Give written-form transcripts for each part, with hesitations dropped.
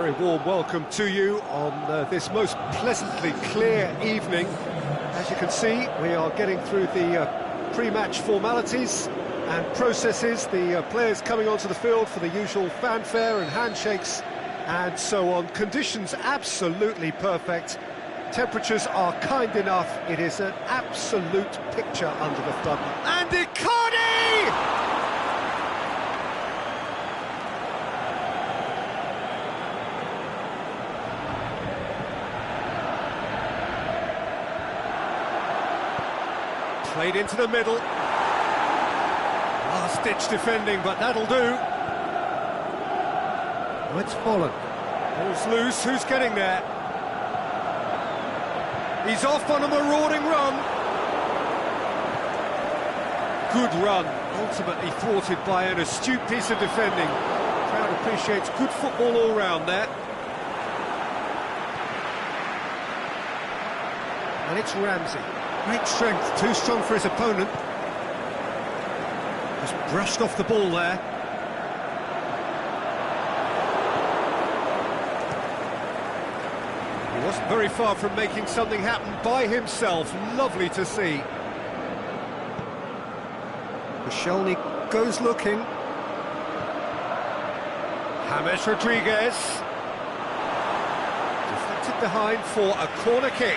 Very warm welcome to you on this most pleasantly clear evening. As you can see, we are getting through the pre-match formalities and processes, the players coming onto the field for the usual fanfare and handshakes and so on. Conditions absolutely perfect. Temperatures are kind enough. It is an absolute picture under the thumb. And Icardi! Played into the middle. Last-ditch defending, but that'll do. Oh, it's fallen. Ball's loose, who's getting there? He's off on a marauding run. Good run, ultimately thwarted by an astute piece of defending. Crowd appreciates good football all round there. And it's Ramsey. Great strength, too strong for his opponent. Just brushed off the ball there. He wasn't very far from making something happen by himself. Lovely to see. Koscielny goes looking. James Rodriguez. Deflected behind for a corner kick.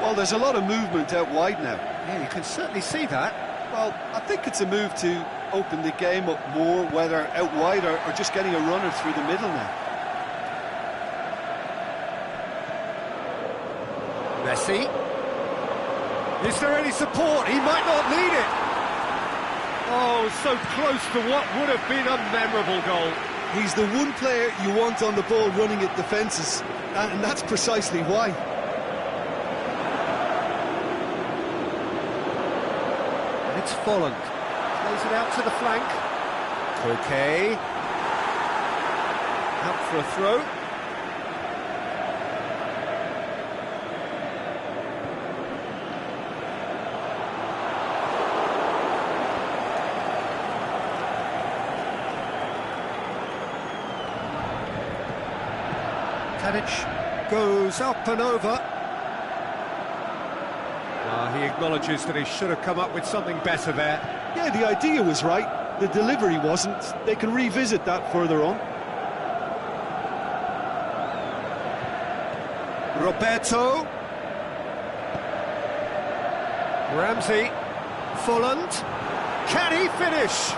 Well, there's a lot of movement out wide now. Yeah, you can certainly see that. Well, I think it's a move to open the game up more, whether out wide or just getting a runner through the middle now. Messi. Is there any support? He might not need it. Oh, so close to what would have been a memorable goal. He's the one player you want on the ball running at defences, and that's precisely why. It's Folland. Plays it out to the flank. Koke. Out for a throw. Tadic goes up and over. He acknowledges that he should have come up with something better there. Yeah, the idea was right, the delivery wasn't. They can revisit that further on. Roberto. Ramsey. Folland. Can he finish?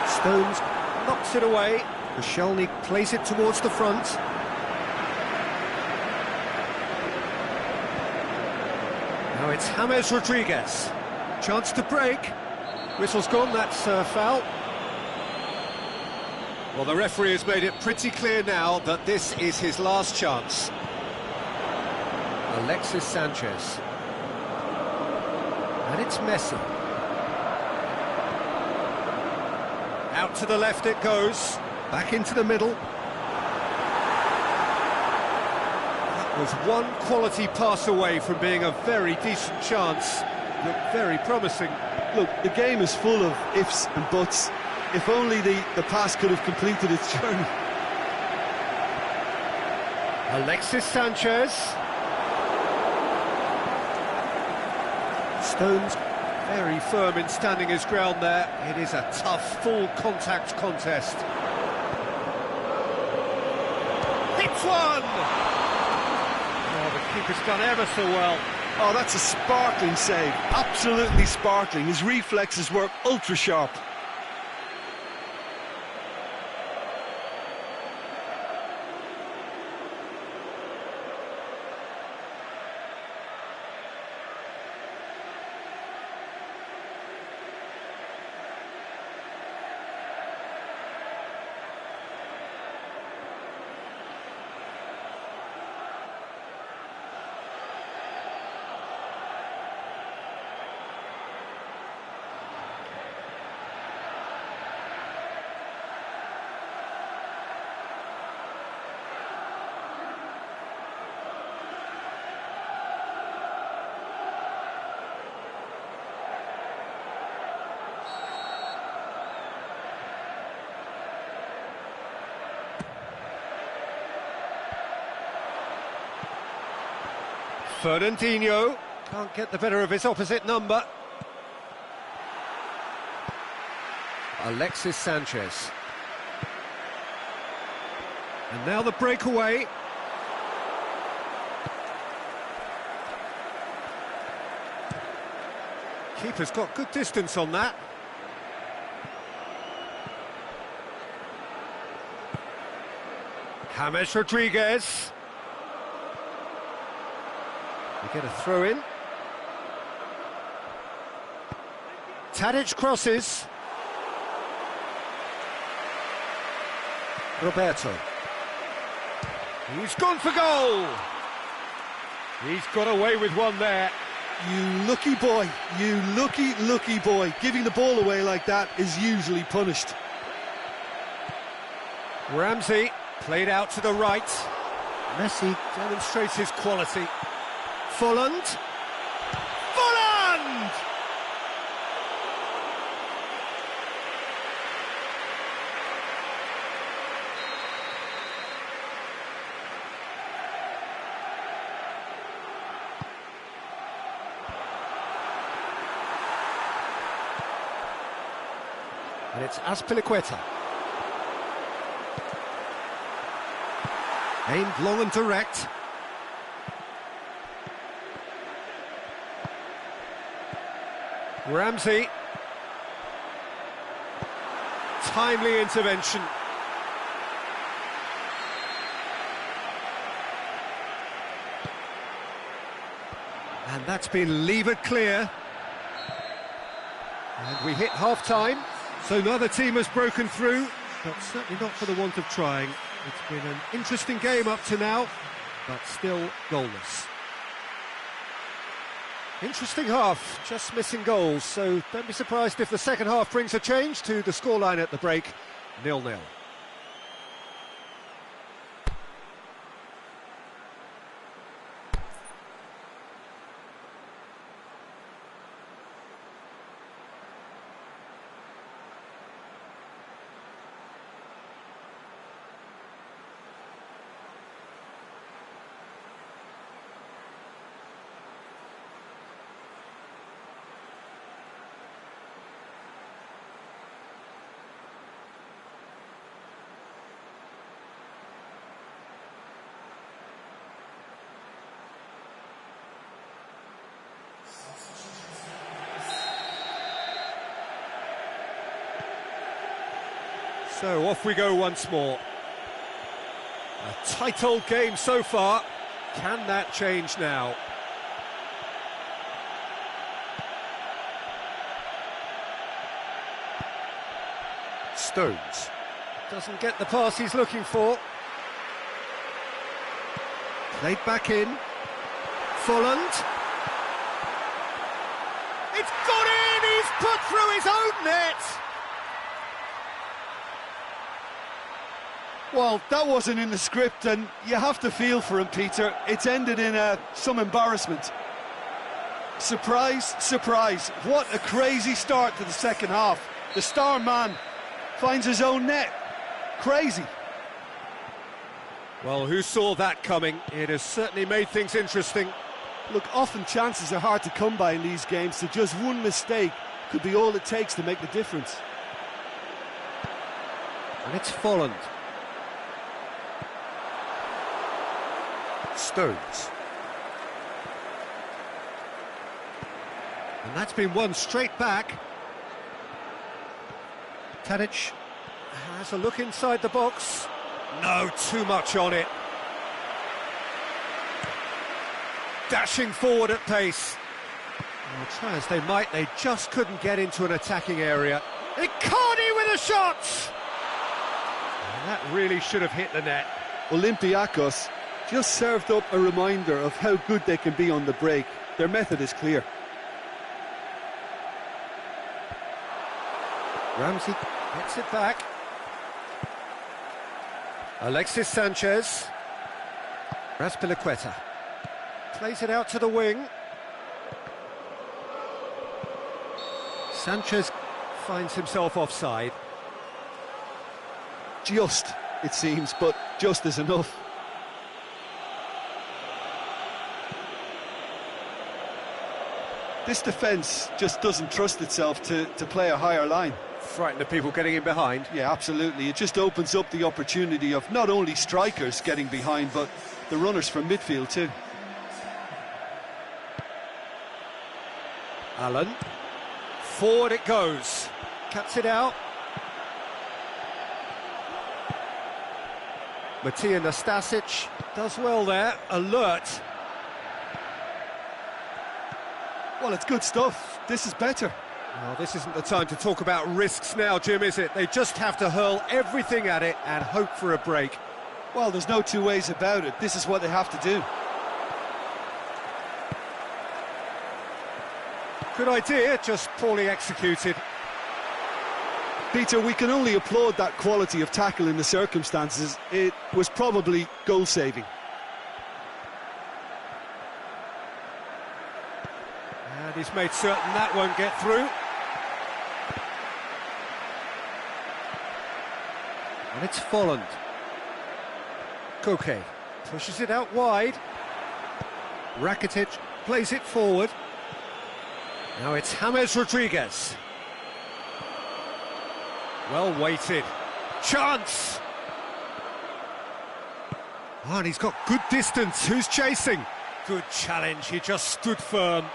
Stones knocks it away. Koscielny plays it towards the front. Now it's James Rodriguez. Chance to break. Whistle's gone, that's foul. Well, the referee has made it pretty clear now that this is his last chance. Alexis Sanchez. And it's Messi. Out to the left it goes. Back into the middle. Was one quality pass away from being a very decent chance. Looked very promising. Look, the game is full of ifs and buts. If only the pass could have completed its journey. Alexis Sanchez. Stones very firm in standing his ground there. It is a tough, full contact contest. Hits one! The keeper's done ever so well. Oh, that's a sparkling save. Absolutely sparkling. His reflexes were ultra sharp. Fernandinho can't get the better of his opposite number. Alexis Sanchez. And now the breakaway. Keeper's got good distance on that. James Rodriguez. We get a throw in. Tadic crosses. Roberto. He's gone for goal. He's got away with one there. You lucky boy, you lucky boy. Giving the ball away like that is usually punished. Ramsey played out to the right. Messi demonstrates his quality. Folland. Folland! And it's Azpilicueta. Aimed long and direct. Ramsey. Timely intervention. And that's been levered clear. And we hit half-time. So neither team has broken through, but certainly not for the want of trying. It's been an interesting game up to now, but still goalless. Interesting half, just missing goals, so don't be surprised if the second half brings a change to the scoreline at the break, 0-0. So off we go once more. A tight old game so far. Can that change now? Stones. Doesn't get the pass he's looking for. Played back in. Folland. It's got in! He's put through his own net! Well, that wasn't in the script, and you have to feel for him, Peter. It's ended in some embarrassment. Surprise, surprise. What a crazy start to the second half. The star man finds his own net. Crazy. Well, who saw that coming? It has certainly made things interesting. Look, often chances are hard to come by in these games, so just one mistake could be all it takes to make the difference. And it's Folland. Stones. And that's been won straight back. Tadic has a look inside the box. No, too much on it. Dashing forward at pace. Well, try as they might, they just couldn't get into an attacking area. Icardi with a shot! And that really should have hit the net. Olympiacos just served up a reminder of how good they can be on the break. Their method is clear. Ramsey gets it back. Alexis Sanchez. Azpilicueta. Plays it out to the wing. Sanchez finds himself offside. Just, it seems, but just is enough. This defence just doesn't trust itself to play a higher line. Frighten the people getting in behind. Yeah, absolutely. It just opens up the opportunity of not only strikers getting behind, but the runners from midfield too. Allen. Forward it goes. Cuts it out. Matija Nastasic does well there. Alert. Well, it's good stuff. This is better. Well, this isn't the time to talk about risks now, Jim, is it? They just have to hurl everything at it and hope for a break. Well, there's no two ways about it. This is what they have to do. Good idea, just poorly executed. Peter, we can only applaud that quality of tackle in the circumstances. It was probably goal-saving. And he's made certain that won't get through. And it's Folland. Koke pushes it out wide. Rakitic plays it forward. Now it's James Rodriguez. Well weighted. Chance! Oh, and he's got good distance. Who's chasing? Good challenge. He just stood firm.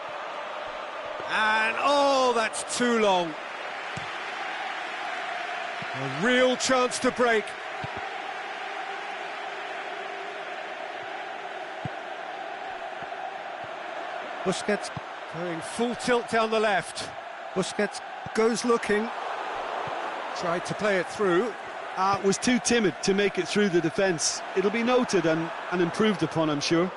And, oh, that's too long. A real chance to break. Busquets going full tilt down the left. Busquets goes looking. Tried to play it through. Was too timid to make it through the defence. It'll be noted and improved upon, I'm sure.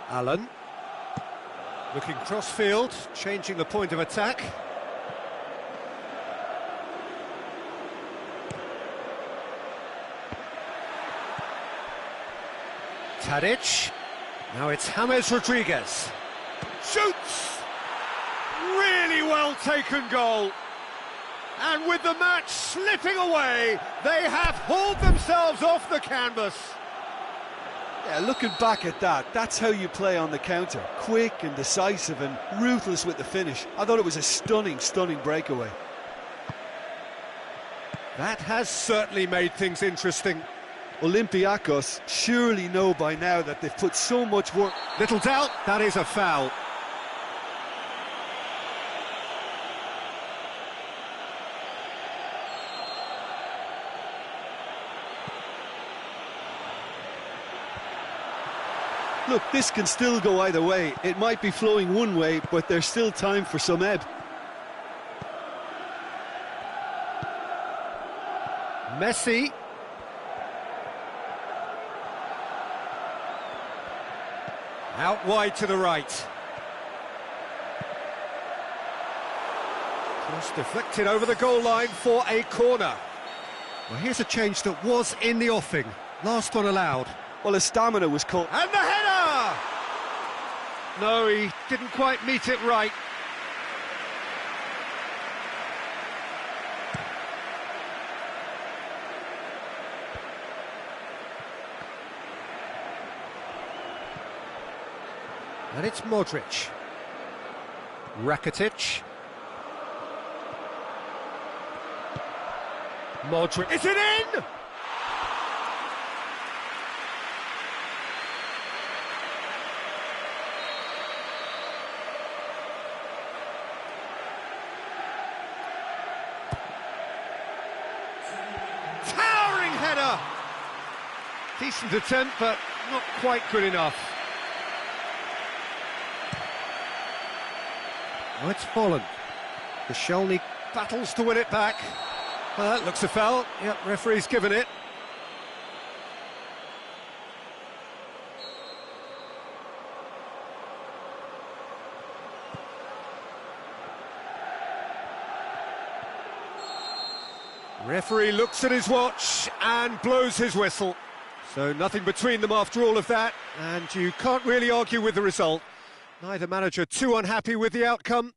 Allen. Looking cross-field, changing the point of attack. Tadic. Now it's James Rodriguez. Shoots! Really well taken goal. And with the match slipping away, they have hauled themselves off the canvas. Yeah, looking back at that, that's how you play on the counter. Quick and decisive and ruthless with the finish. I thought it was a stunning, stunning breakaway. That has certainly made things interesting. Olympiacos surely know by now that they've put so much work. Little doubt, that is a foul. Look, this can still go either way. It might be flowing one way, but there's still time for some ebb. Messi. Out wide to the right. Cross deflected over the goal line for a corner. Well, here's a change that was in the offing. Last one allowed. Well, his stamina was caught. And the header! No, he didn't quite meet it right. And it's Modric. Rakitic. Modric. Is it in? Towering header. Decent attempt, but not quite good enough. Oh, it's Folland. Koscielny battles to win it back. Well, that looks a foul. Yep, referee's given it. Referee looks at his watch and blows his whistle. So nothing between them after all of that, and you can't really argue with the result. Neither manager too unhappy with the outcome,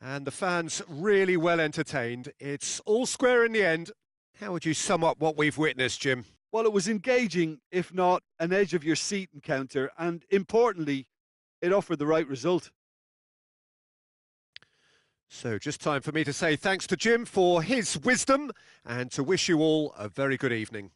and the fans really well entertained. It's all square in the end. How would you sum up what we've witnessed, Jim? Well, it was engaging, if not an edge of your seat encounter, and importantly, it offered the right result. So just time for me to say thanks to Jim for his wisdom and to wish you all a very good evening.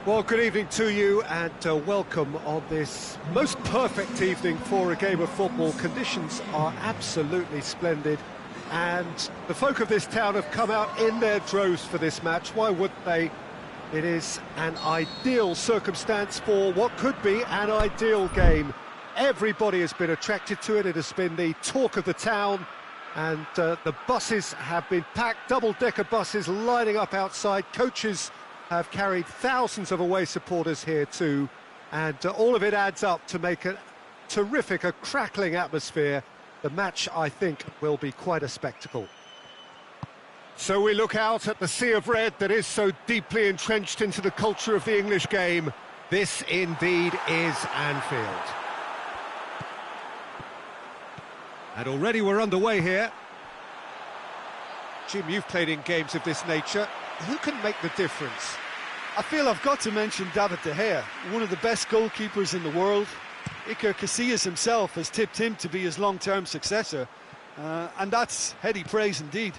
Well, good evening to you and welcome on this most perfect evening for a game of football. Conditions are absolutely splendid and the folk of this town have come out in their droves for this match. Why wouldn't they? It is an ideal circumstance for what could be an ideal game. Everybody has been attracted to it. It has been the talk of the town and the buses have been packed, double-decker buses lining up outside. Coaches have carried thousands of away supporters here too, and all of it adds up to make a terrific, a crackling atmosphere. The match, I think, will be quite a spectacle. So we look out at the sea of red that is so deeply entrenched into the culture of the English game. This indeed is Anfield. And already we're underway here. Jim, you've played in games of this nature. Who can make the difference? I feel I've got to mention David De Gea, one of the best goalkeepers in the world. Iker Casillas himself has tipped him to be his long-term successor, and that's heady praise indeed.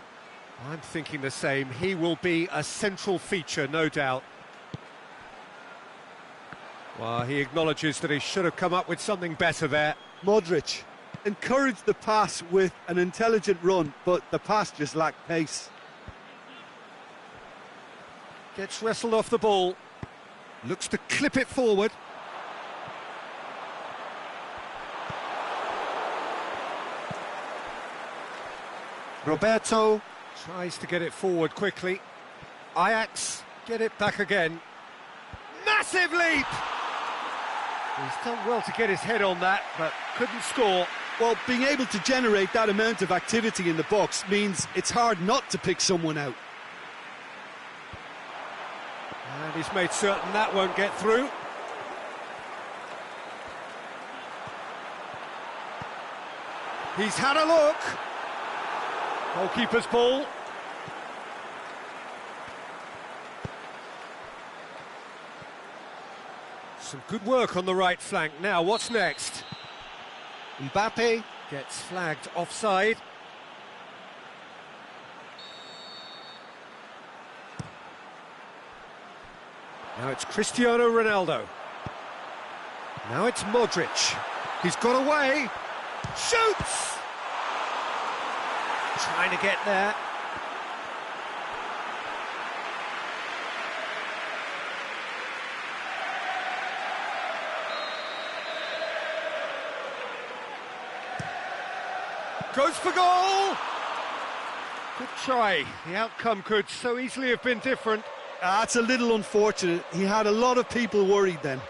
I'm thinking the same. He will be a central feature, no doubt. Well, he acknowledges that he should have come up with something better there. Modric encouraged the pass with an intelligent run, but the pass just lacked pace. Gets wrestled off the ball. Looks to clip it forward. Roberto tries to get it forward quickly. Ajax get it back again. Massive leap! He's done well to get his head on that, but couldn't score. Well, being able to generate that amount of activity in the box means it's hard not to pick someone out. And he's made certain that won't get through. He's had a look. Goalkeeper's ball. Some good work on the right flank. Now, what's next? Mbappe gets flagged offside. Now it's Cristiano Ronaldo. Now it's Modric. He's got away. Shoots! Trying to get there. Goes for goal! Good try. The outcome could so easily have been different. That's a little unfortunate. He had a lot of people worried then.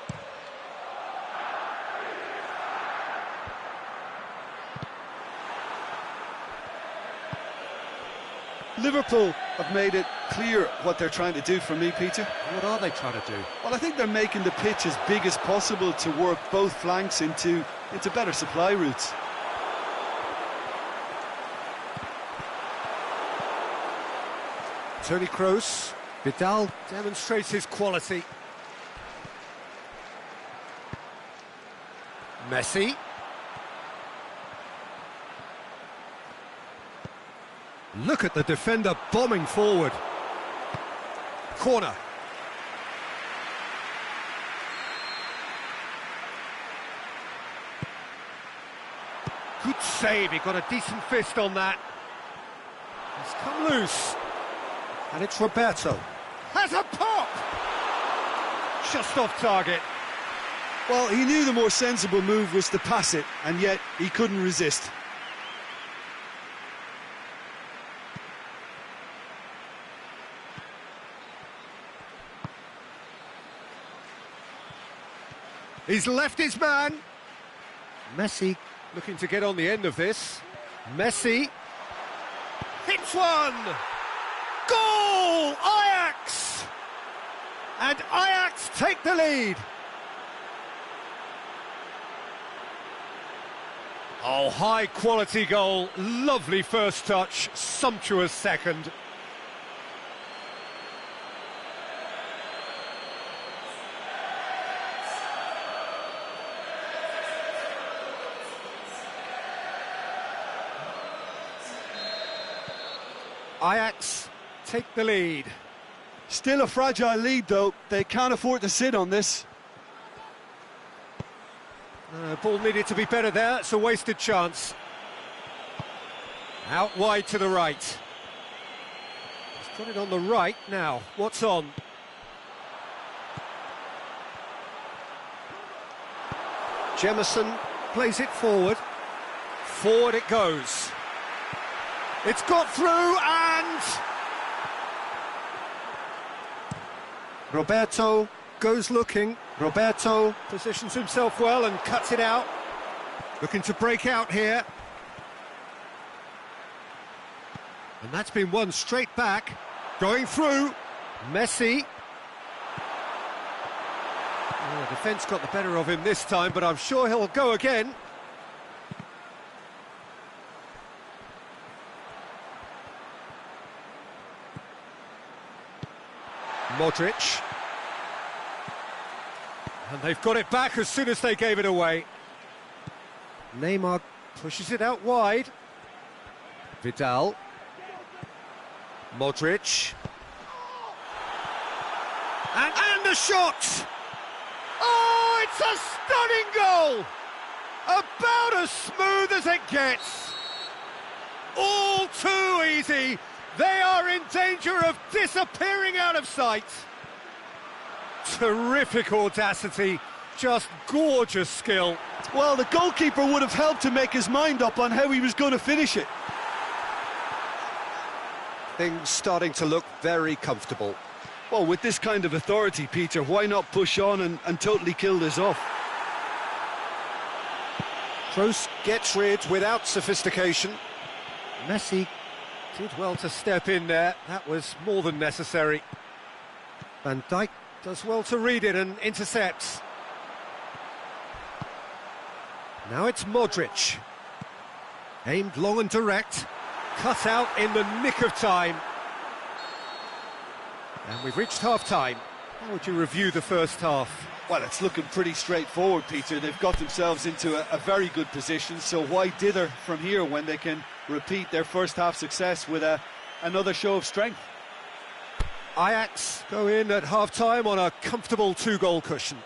Liverpool have made it clear what they're trying to do for me, Peter. What are they trying to do? Well, I think they're making the pitch as big as possible to work both flanks into better supply routes. Toni Kroos. Vidal demonstrates his quality. Messi. Look at the defender bombing forward. Corner. Good save, he got a decent fist on that. He's come loose. And it's Roberto. Has a pop! Just off target. Well, he knew the more sensible move was to pass it, and yet he couldn't resist. He's left his man. Messi looking to get on the end of this. Messi hits one! Goal! Ajax! And Ajax take the lead. Oh, high quality goal. Lovely first touch, sumptuous second. Ajax take the lead. Still a fragile lead, though. They can't afford to sit on this. Ball needed to be better there. It's a wasted chance. Out wide to the right. He's got it on the right now. What's on? Jemison plays it forward. Forward it goes. It's got through and... Roberto goes looking. Roberto positions himself well and cuts it out. Looking to break out here. And that's been won straight back. Going through. Messi. Oh, defence got the better of him this time, but I'm sure he'll go again. Modric. And they've got it back as soon as they gave it away. Neymar pushes it out wide. Vidal. Modric. And the shot! Oh, it's a stunning goal! About as smooth as it gets. All too easy. They are in danger of disappearing out of sight. Terrific audacity, just gorgeous skill. Well, the goalkeeper would have helped to make his mind up on how he was going to finish it. Things starting to look very comfortable. Well, with this kind of authority, Peter, why not push on and totally kill this off? Kroos gets rid without sophistication. Messi did well to step in there. That was more than necessary. Van Dijk does well to read it and intercepts. Now it's Modric. Aimed long and direct. Cut out in the nick of time. And we've reached half-time. How would you review the first half? Well, it's looking pretty straightforward, Peter. They've got themselves into a very good position, so why dither from here when they can repeat their first half success with another show of strength? Ajax go in at half-time on a comfortable 2-goal cushion.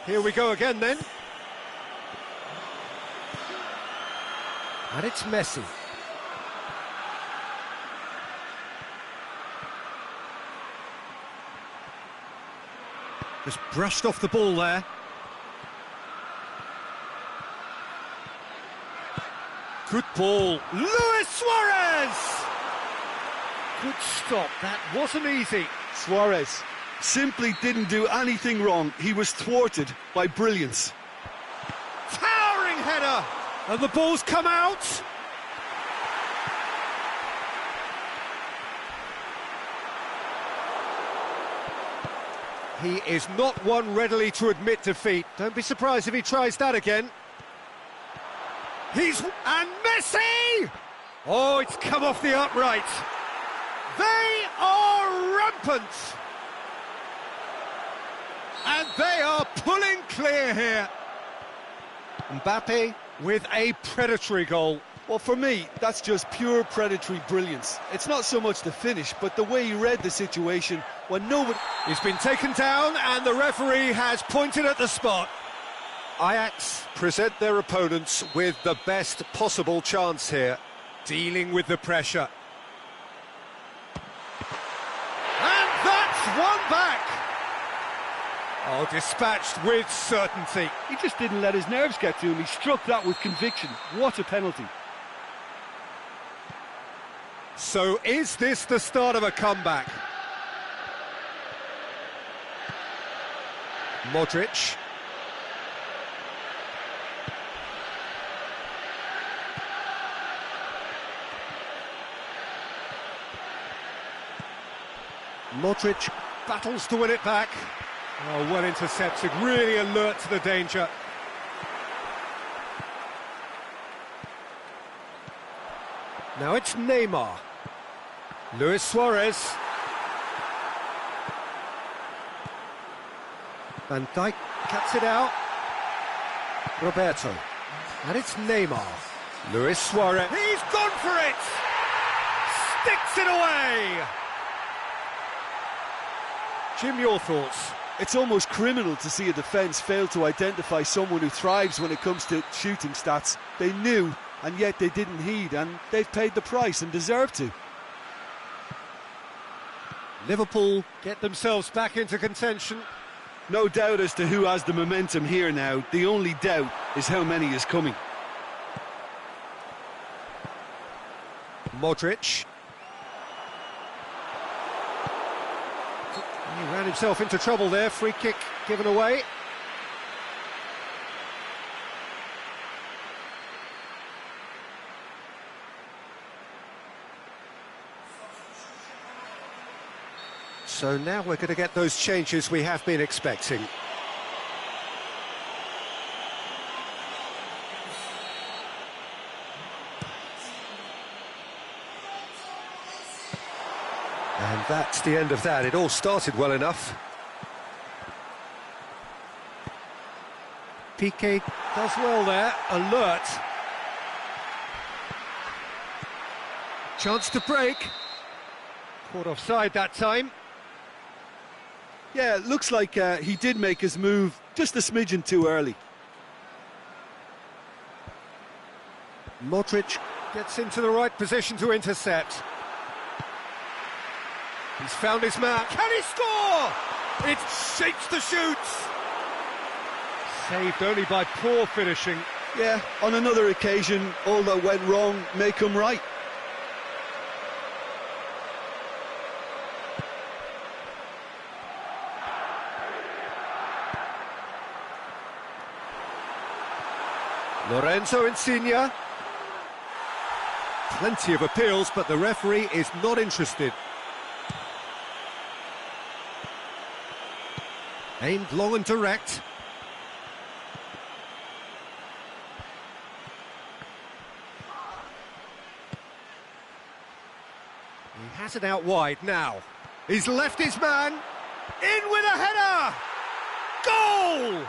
Here we go again then. And it's Messi. Just brushed off the ball there. Good ball. Luis Suarez! Good stop. That wasn't easy. Suarez simply didn't do anything wrong. He was thwarted by brilliance. Towering header! And the ball's come out. He is not one readily to admit defeat. Don't be surprised if he tries that again. And Messi! Oh, it's come off the upright. They are rampant. And they are pulling clear here. Mbappe with a predatory goal. Well, for me, that's just pure predatory brilliance. It's not so much the finish, but the way he read the situation when nobody... He's been taken down and the referee has pointed at the spot. Ajax present their opponents with the best possible chance here, dealing with the pressure. And that's one back! Oh, dispatched with certainty. He just didn't let his nerves get to him. He struck that with conviction. What a penalty. So is this the start of a comeback? Modric. Modric battles to win it back. Oh, well intercepted, really alert to the danger. Now it's Neymar. Luis Suarez. Van Dijk cuts it out. Roberto. And it's Neymar. Luis Suarez. He's gone for it! Sticks it away! Jim, your thoughts? It's almost criminal to see a defence fail to identify someone who thrives when it comes to shooting stats. They knew, and yet they didn't heed, and they've paid the price and deserve to. Liverpool get themselves back into contention. No doubt as to who has the momentum here now. The only doubt is how many is coming. Modric. He ran himself into trouble there. Free kick given away. So now we're going to get those changes we have been expecting. And that's the end of that. It all started well enough. Piqué does well there, alert. Chance to break. Caught offside that time. Yeah, it looks like he did make his move just a smidgen too early. Modric gets into the right position to intercept. He's found his man. Can he score? It shapes the shoots. Saved only by poor finishing. Yeah, on another occasion, all that went wrong may come right. Lorenzo Insigne. Plenty of appeals, but the referee is not interested. Aimed long and direct. He has it out wide now. He's left his man. In with a header! Goal!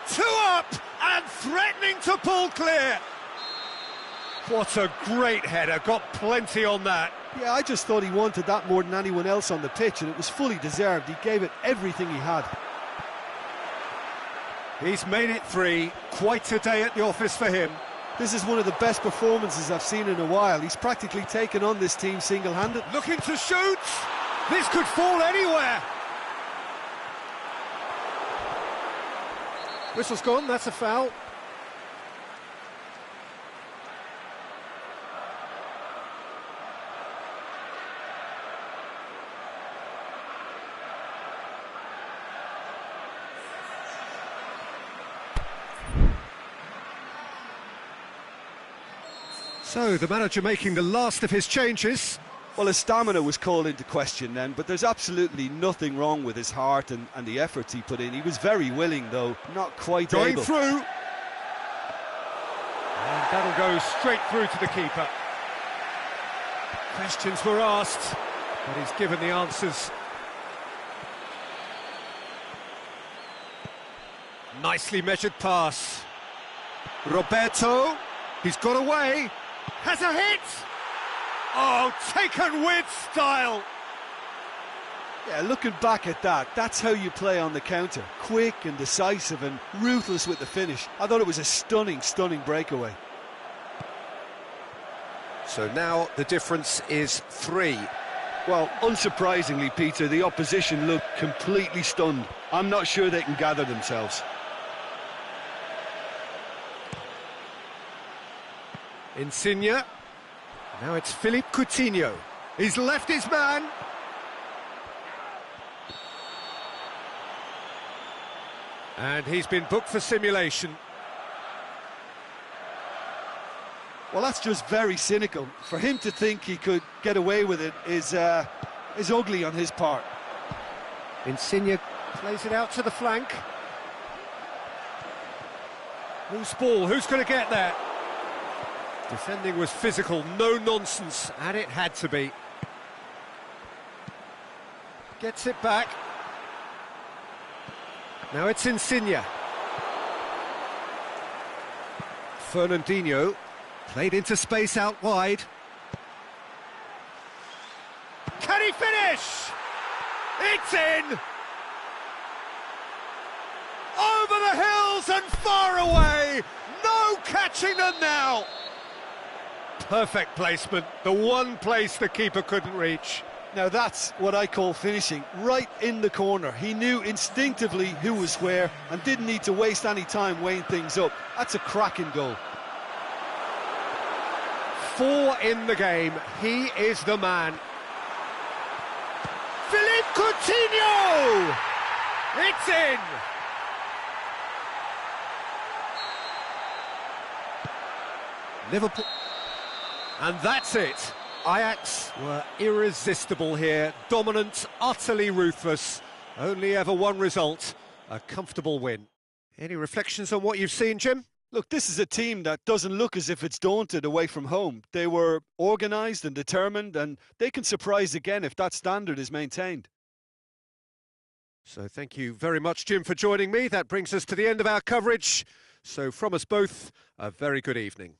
2 up and threatening to pull clear. What a great header, got plenty on that. Yeah, I just thought he wanted that more than anyone else on the pitch, and it was fully deserved. He gave it everything he had. He's made it 3, quite a day at the office for him. This is one of the best performances I've seen in a while. He's practically taken on this team single-handed. Looking to shoot. This could fall anywhere. Whistle's gone, that's a foul. So, the manager making the last of his changes. Well, his stamina was called into question then, but there's absolutely nothing wrong with his heart and the efforts he put in. He was very willing, though, not quite Going able. through. And that'll go straight through to the keeper. Questions were asked, but he's given the answers. Nicely measured pass. Roberto. He's got away. Has a hit. Oh, taken with style. Yeah, looking back at that, that's how you play on the counter. Quick and decisive and ruthless with the finish. I thought it was a stunning, stunning breakaway. So now the difference is 3. Well, unsurprisingly, Peter, the opposition looked completely stunned. I'm not sure they can gather themselves. Insigne. Now it's Philippe Coutinho. He's left his man. And he's been booked for simulation. Well, that's just very cynical. For him to think he could get away with it is ugly on his part. Insigne plays it out to the flank. Loose ball, who's going to get there? Defending was physical, no nonsense, and it had to be. Gets it back. Now it's Insigne. Fernandinho played into space out wide. Can he finish? It's in! Over the hills and far away! No catching them now! Perfect placement, the one place the keeper couldn't reach. Now that's what I call finishing, right in the corner. He knew instinctively who was where and didn't need to waste any time weighing things up. That's a cracking goal. 4 in the game, he is the man. Philippe Coutinho! It's in! Liverpool... And that's it. Ajax were irresistible here, dominant, utterly ruthless. Only ever one result, a comfortable win. Any reflections on what you've seen, Jim? Look, this is a team that doesn't look as if it's daunted away from home. They were organised and determined, and they can surprise again if that standard is maintained. So thank you very much, Jim, for joining me. That brings us to the end of our coverage. So from us both, a very good evening.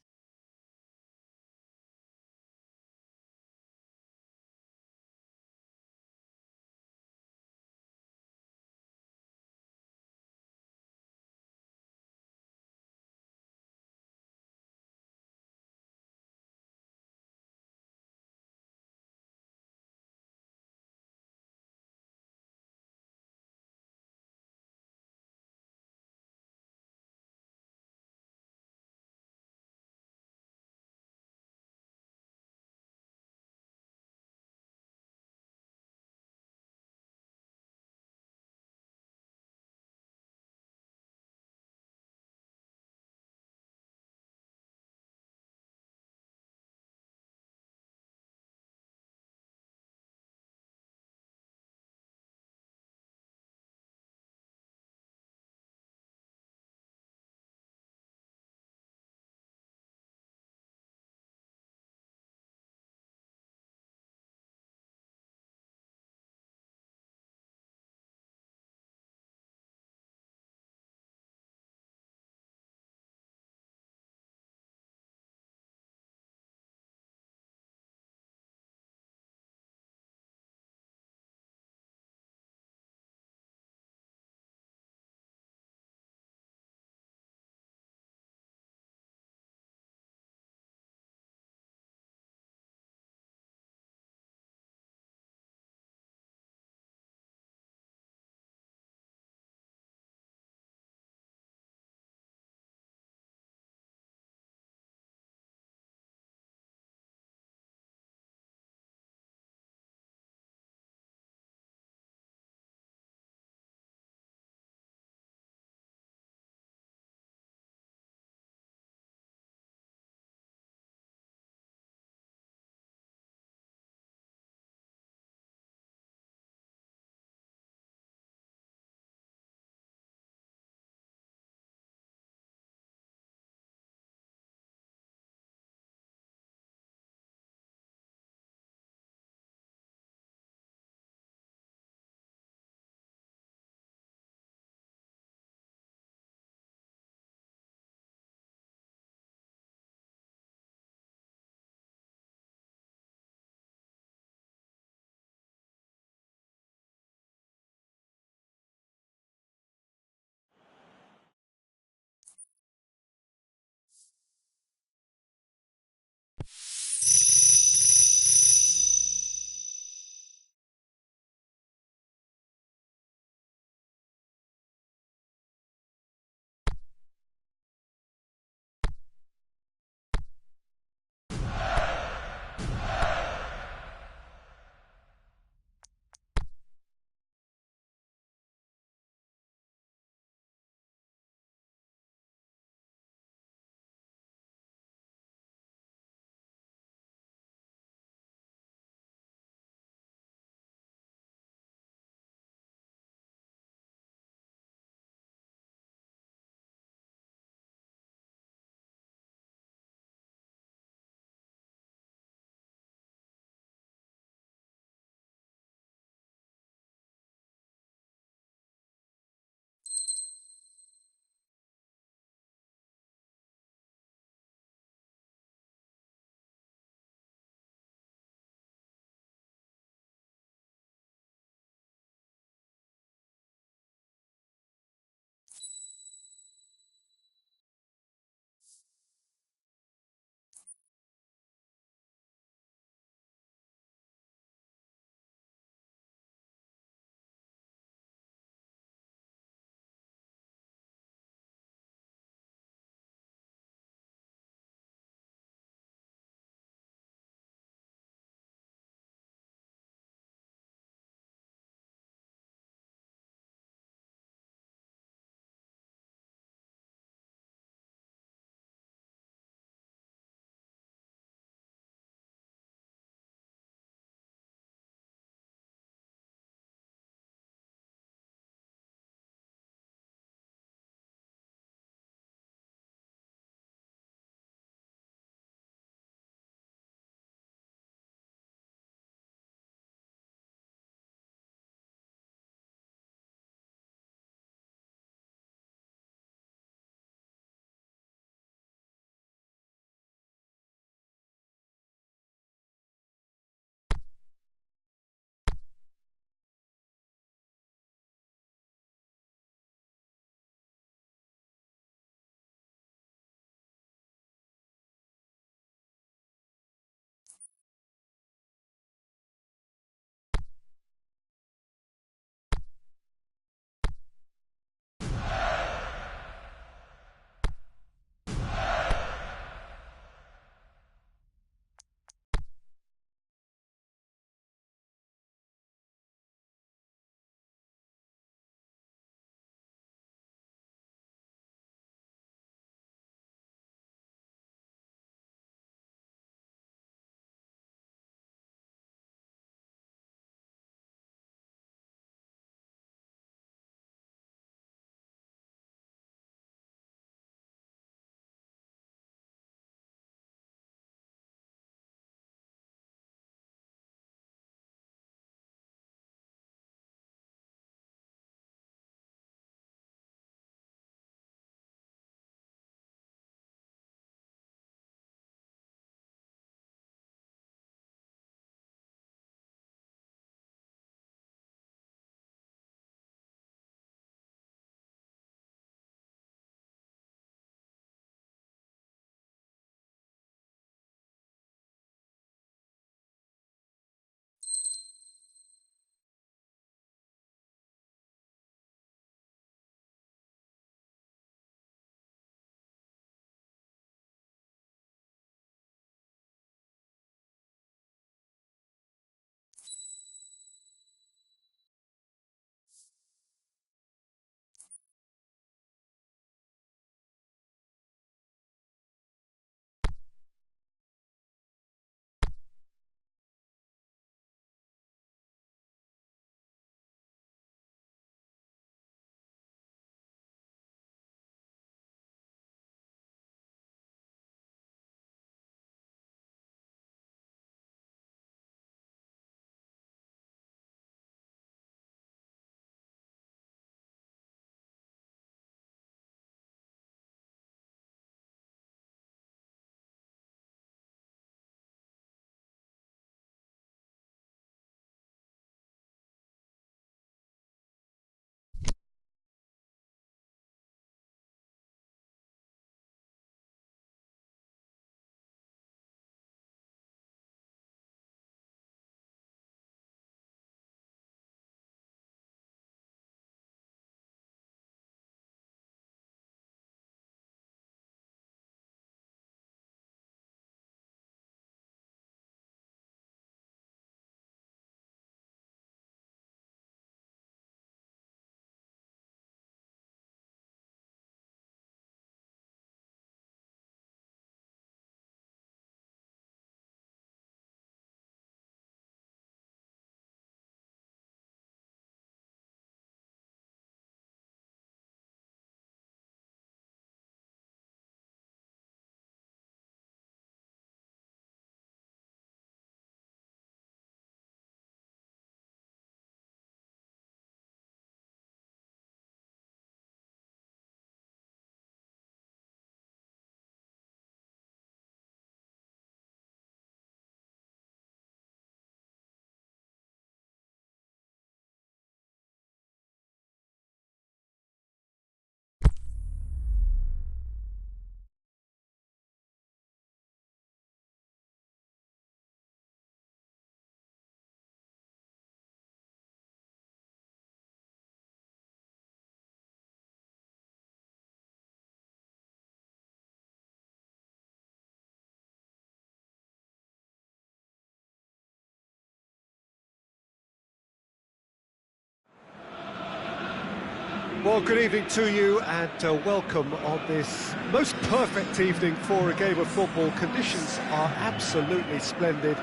Well, good evening to you and welcome on this most perfect evening for a game of football. Conditions are absolutely splendid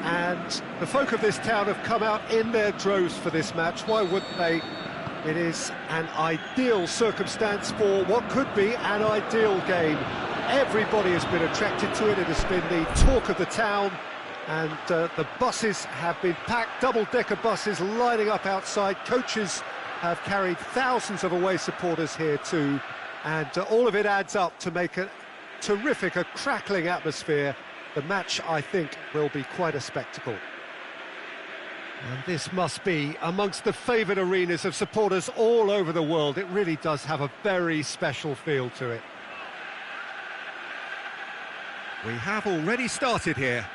and the folk of this town have come out in their droves for this match. Why wouldn't they? It is an ideal circumstance for what could be an ideal game. Everybody has been attracted to it. It has been the talk of the town, and the buses have been packed, double-decker buses lining up outside. Coaches have carried thousands of away supporters here too, and all of it adds up to make a terrific, a crackling atmosphere. The match, I think, will be quite a spectacle. And this must be amongst the favoured arenas of supporters all over the world. It really does have a very special feel to it. We have already started here.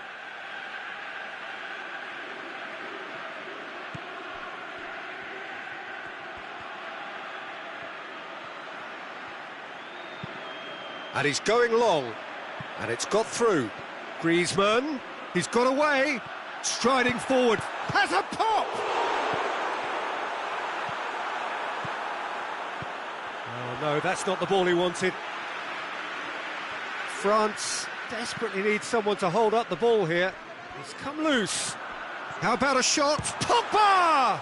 And he's going long, and it's got through. Griezmann, he's got away, striding forward, has a pop! Oh no, that's not the ball he wanted. France desperately needs someone to hold up the ball here. He's come loose. How about a shot? Pogba!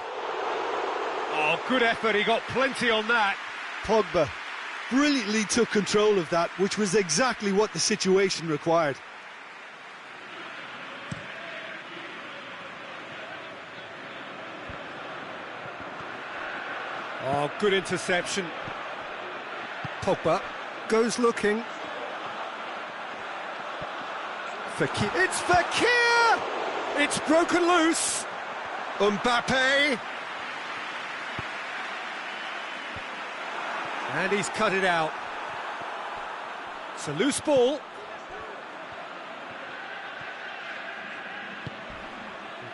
Oh, good effort, he got plenty on that. Pogba brilliantly took control of that, which was exactly what the situation required. Oh, good interception. Pogba goes looking. Fekir. It's Fekir! It's broken loose. Mbappe. And he's cut it out. It's a loose ball.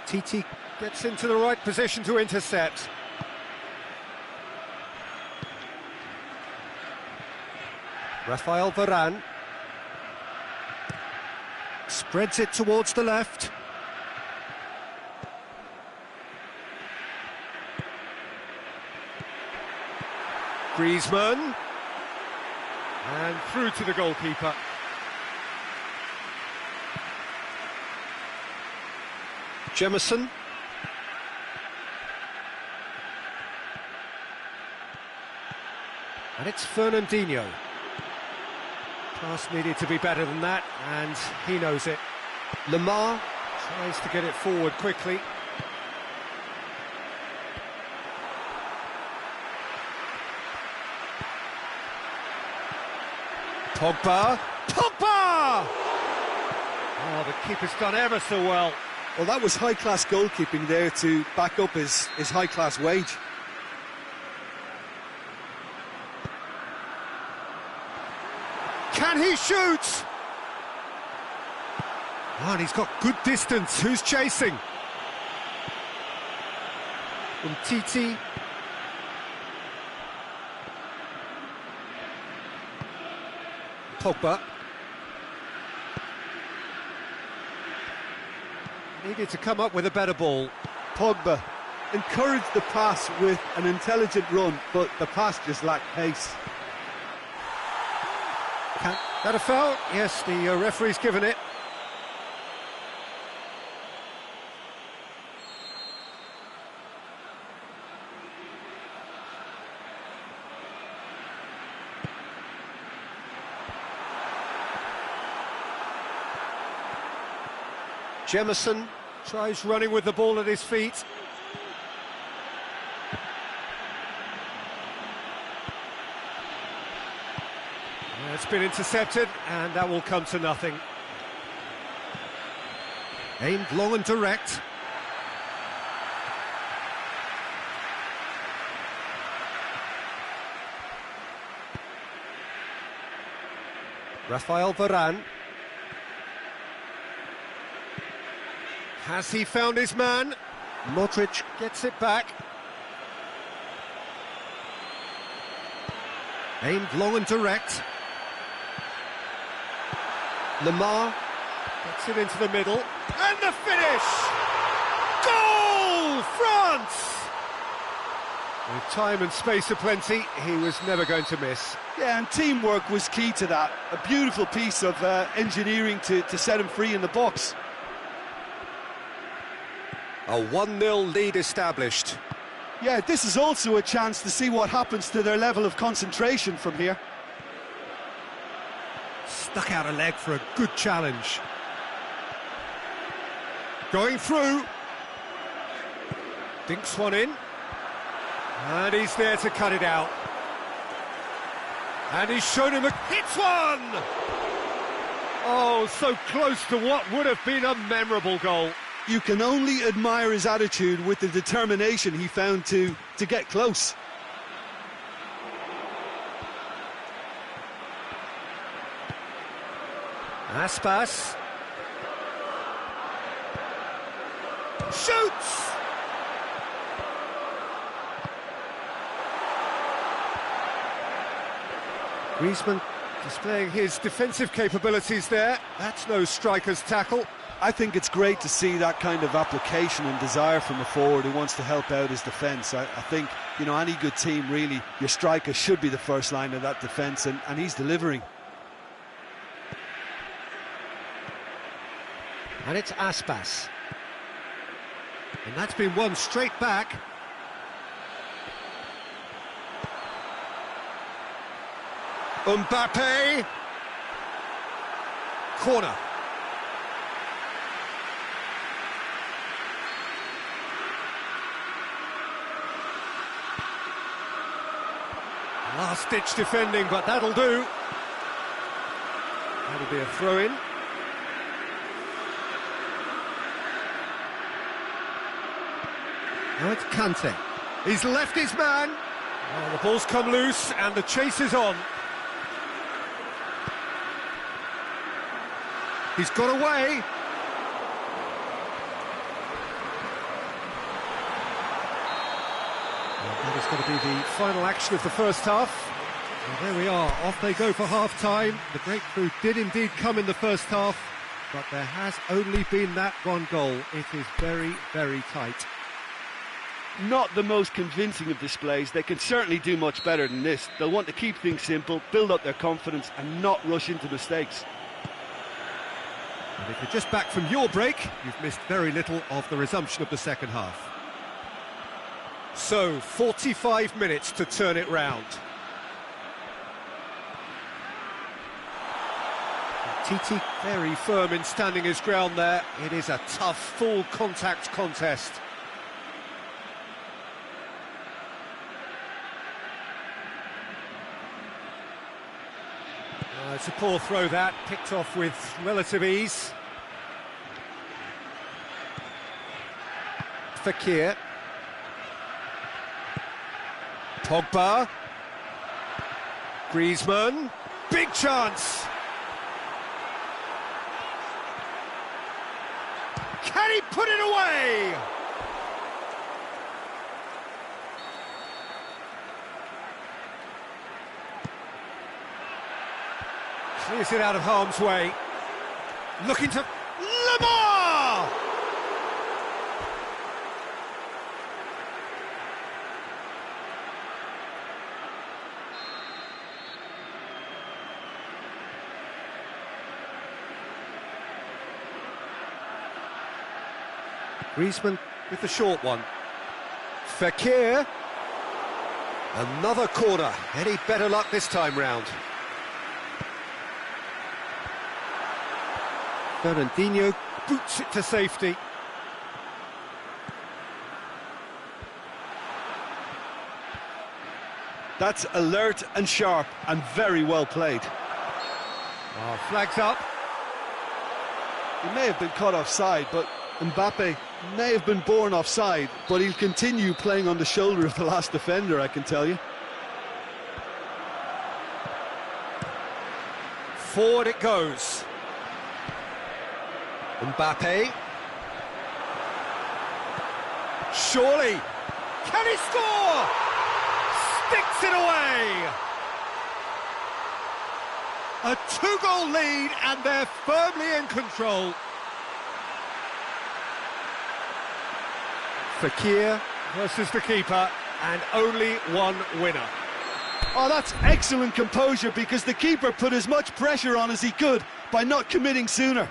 Titi gets into the right position to intercept. Rafael Varane spreads it towards the left. Griezmann, and through to the goalkeeper. Jemison. And it's Fernandinho. Pass needed to be better than that, and he knows it. Lamar tries to get it forward quickly. Pogba! Pogba! Oh, the keeper's done ever so well. Well, that was high-class goalkeeping there to back up his high-class wage. Can he shoot? Oh, and he's got good distance. Who's chasing? Titi. Pogba. Needed to come up with a better ball. Pogba encouraged the pass with an intelligent run, but the pass just lacked pace. That a foul? Yes, the referee's given it. Jemison tries running with the ball at his feet. It's been intercepted, and that will come to nothing. Aimed long and direct. Rafael Varane. Has he found his man? Modric gets it back. Aimed long and direct. Lamar gets it into the middle, and the finish! Goal, France! With time and space aplenty, he was never going to miss. Yeah, and teamwork was key to that. A beautiful piece of engineering to set him free in the box. A 1-0 lead established. Yeah, this is also a chance to see what happens to their level of concentration from here. Stuck out a leg for a good challenge. Going through. Dinks one in. And he's there to cut it out. And he's shown him hits one! Oh, so close to what would have been a memorable goal. You can only admire his attitude with the determination he found to get close. Aspas. Shoots! Griezmann displaying his defensive capabilities there. That's no striker's tackle. I think it's great to see that kind of application and desire from a forward who wants to help out his defence. I think, you know, any good team, really, your striker should be the first line of that defence, and he's delivering. And it's Aspas. And that's been won straight back. Mbappe. Corner. Last-ditch defending, but that'll do. That'll be a throw-in. Now it's Kante. He's left his man. Oh, the ball's come loose and the chase is on. He's got away. That is going to be the final action of the first half. And there we are, off they go for half-time. The breakthrough did indeed come in the first half, but there has only been that one goal. It is very, very tight. Not the most convincing of displays. They can certainly do much better than this. They'll want to keep things simple, build up their confidence and not rush into mistakes. And if you're just back from your break, you've missed very little of the resumption of the second half. So, 45 minutes to turn it round. Titi very firm in standing his ground there. It is a tough, full contact contest. It's a poor throw that, picked off with relative ease. Fekir. Pogba. Griezmann. Big chance! Can he put it away? Clears it out of harm's way. Looking to Lamar! Griezmann with the short one. Fekir. Another corner. Any better luck this time round? Fernandinho boots it to safety. That's alert and sharp and very well played. Oh, flags up. He may have been caught offside, but Mbappe may have been born offside, but he'll continue playing on the shoulder of the last defender, I can tell you. Forward it goes. Mbappe. Surely. Can he score? Sticks it away. A two-goal lead and they're firmly in control. Fekir versus the keeper. and only one winner. Oh, that's excellent composure, because the keeper put as much pressure on as he could by not committing sooner.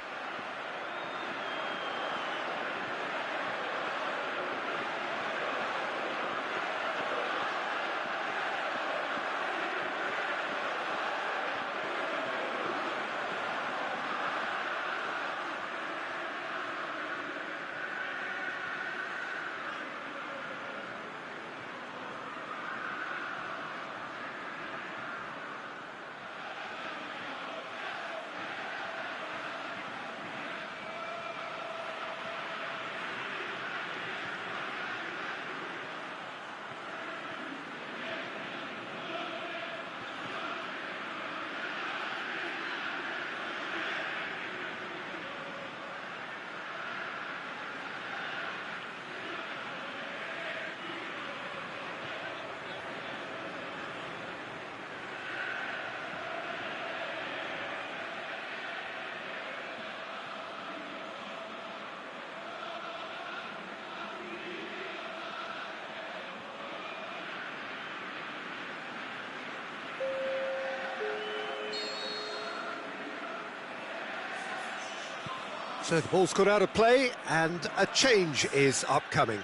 So the ball's gone out of play and a change is upcoming.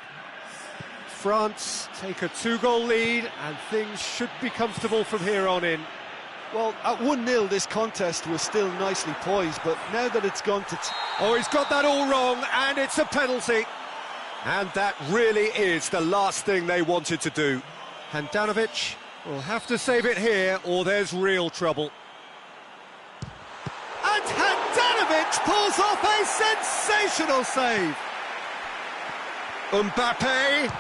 France take a 2-goal lead and things should be comfortable from here on in. Well, at 1-0 this contest was still nicely poised, but now that it's gone to... Oh, he's got that all wrong, and it's a penalty. And that really is the last thing they wanted to do. Handanovic will have to save it here, or there's real trouble. And Handanovic pulls off a sensational save. Mbappe!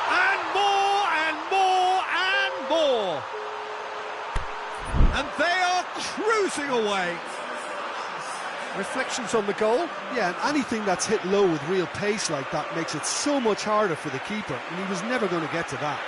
And more, and more, and more. And they are cruising away. Reflections on the goal? Yeah, and anything that's hit low with real pace like that makes it so much harder for the keeper, and he was never going to get to that.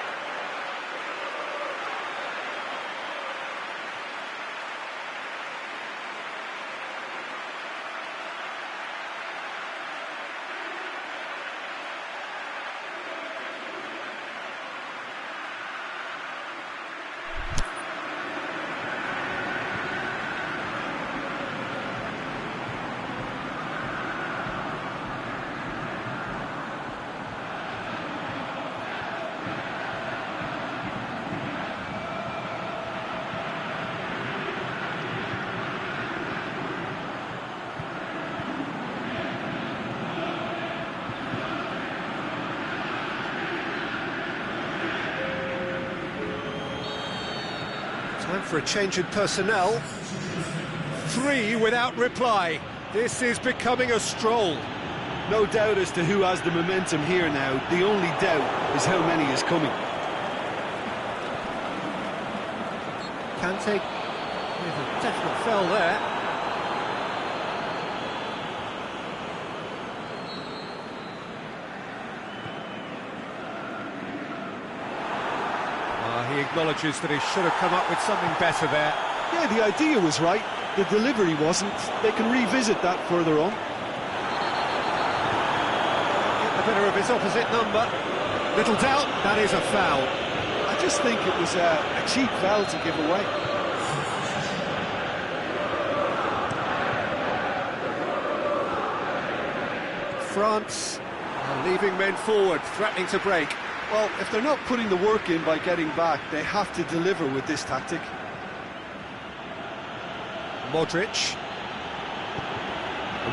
Time for a change in personnel. 3 without reply. This is becoming a stroll. No doubt as to who has the momentum here now. The only doubt is how many is coming. Kante with a definite foul there. He acknowledges that he should have come up with something better there. Yeah, the idea was right, the delivery wasn't. They can revisit that further on. Get the better of his opposite number. Little doubt, that is a foul. I just think it was a cheap foul to give away. France are leaving men forward, threatening to break. Well, if they're not putting the work in by getting back, they have to deliver with this tactic. Modric.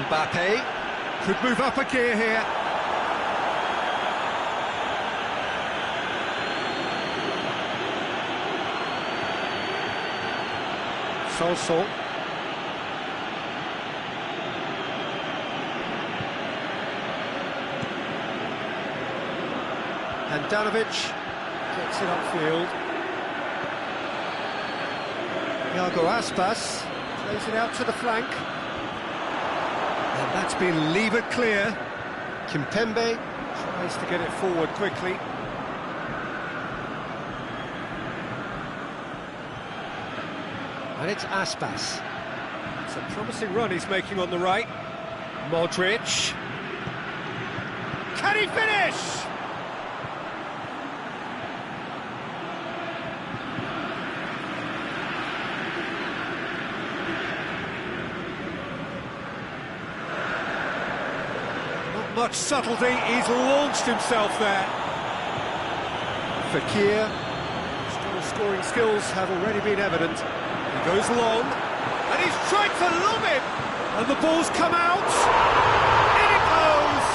Mbappe could move up a gear here. Sanson. Handanovic gets it upfield. Iago Aspas plays it out to the flank. And that's been levered clear. Kimpembe tries to get it forward quickly. And it's Aspas. It's a promising run he's making on the right. Modric. Can he finish? much subtlety, he's launched himself there. Fakir, strong scoring skills have already been evident. He goes long, and he's tried to lob it, and the ball's come out. In it goes!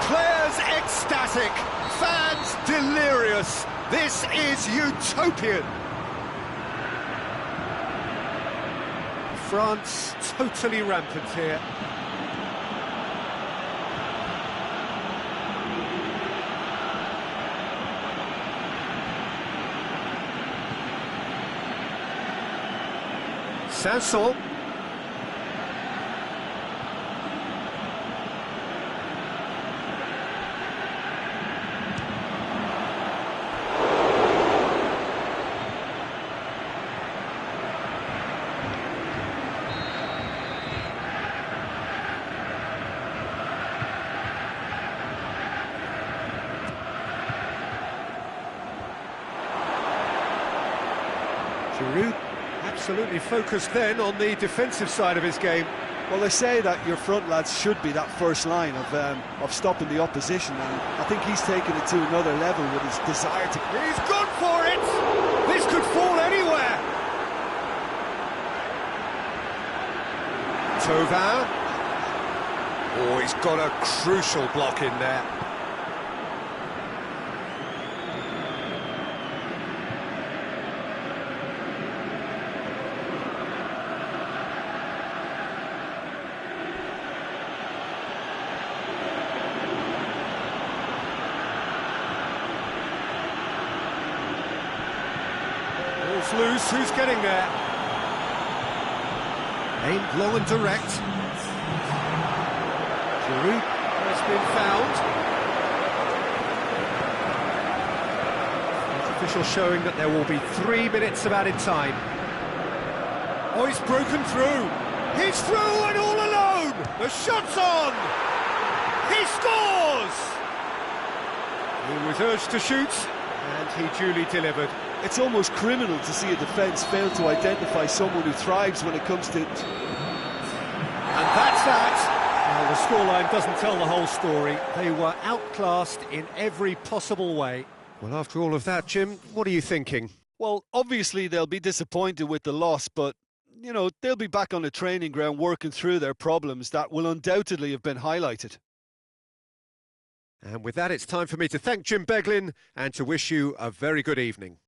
Players ecstatic, fans delirious. This is utopian. France totally rampant here. Sanson. Giroud absolutely focused then on the defensive side of his game. Well, they say that your front lads should be that first line of stopping the opposition, and I think he's taken it to another level with his desire to... He's gone for it! This could fall anywhere! Thauvin. Oh, he's got a crucial block in there. Ball's loose, who's getting there? Aimed low and direct. Giroud has been found. The official showing that there will be 3 minutes of added time. Oh, he's broken through. He's through and all alone. The shot's on. He scores. He was urged to shoot, and he duly delivered. It's almost criminal to see a defence fail to identify someone who thrives when it comes to... And that's that. Well, the scoreline doesn't tell the whole story. They were outclassed in every possible way. Well, after all of that, Jim, what are you thinking? Well, obviously they'll be disappointed with the loss, but, you know, they'll be back on the training ground working through their problems that will undoubtedly have been highlighted. And with that, it's time for me to thank Jim Beglin and to wish you a very good evening.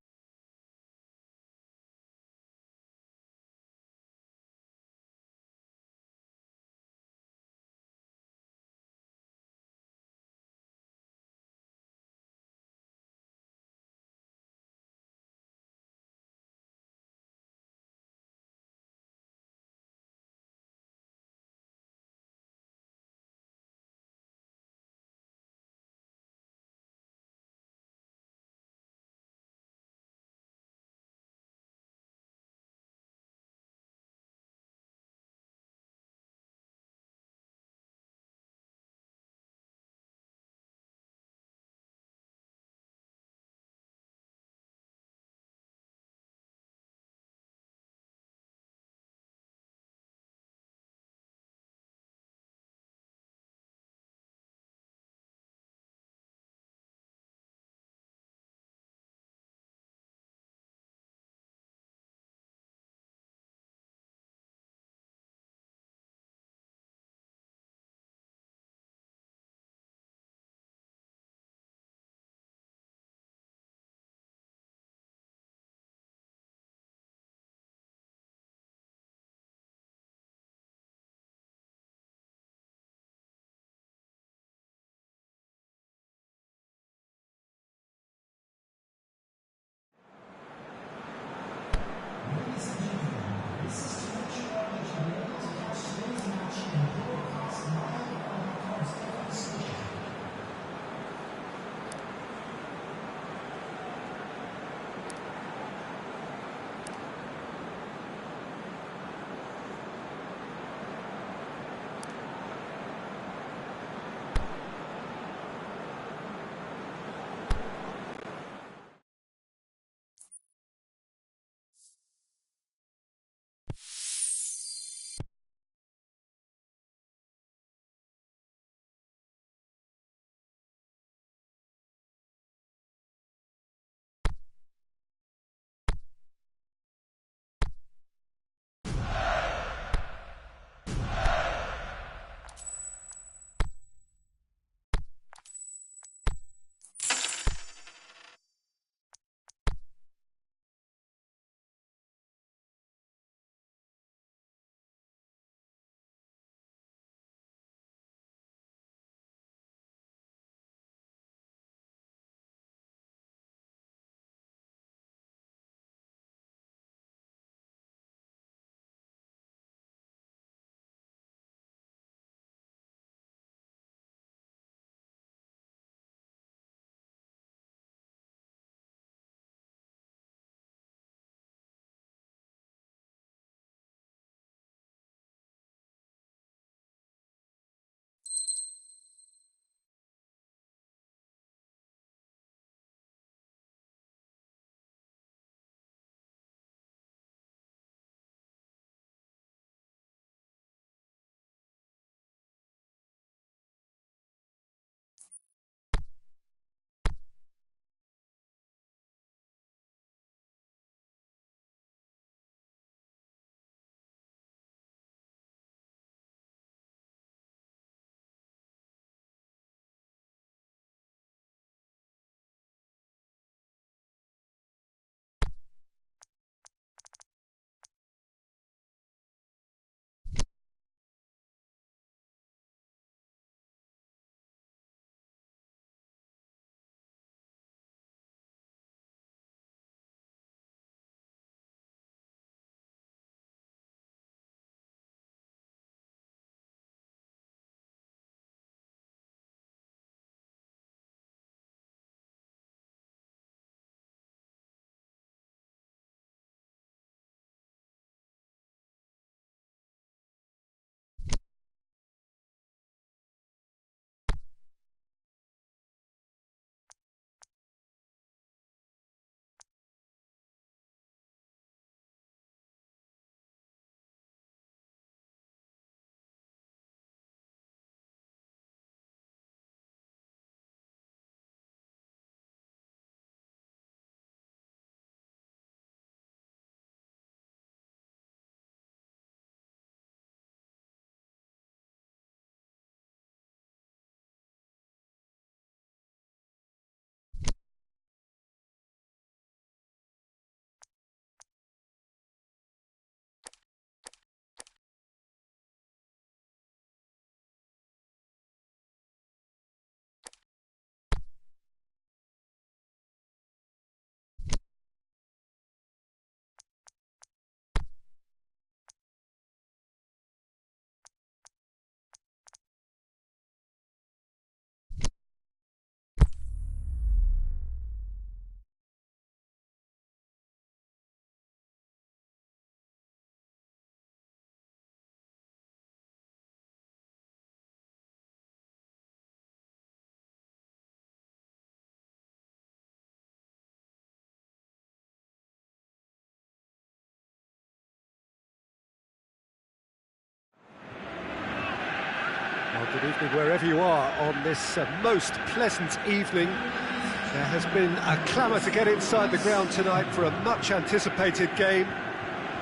Well, good evening wherever you are on this most pleasant evening. There has been a clamour to get inside the ground tonight for a much-anticipated game.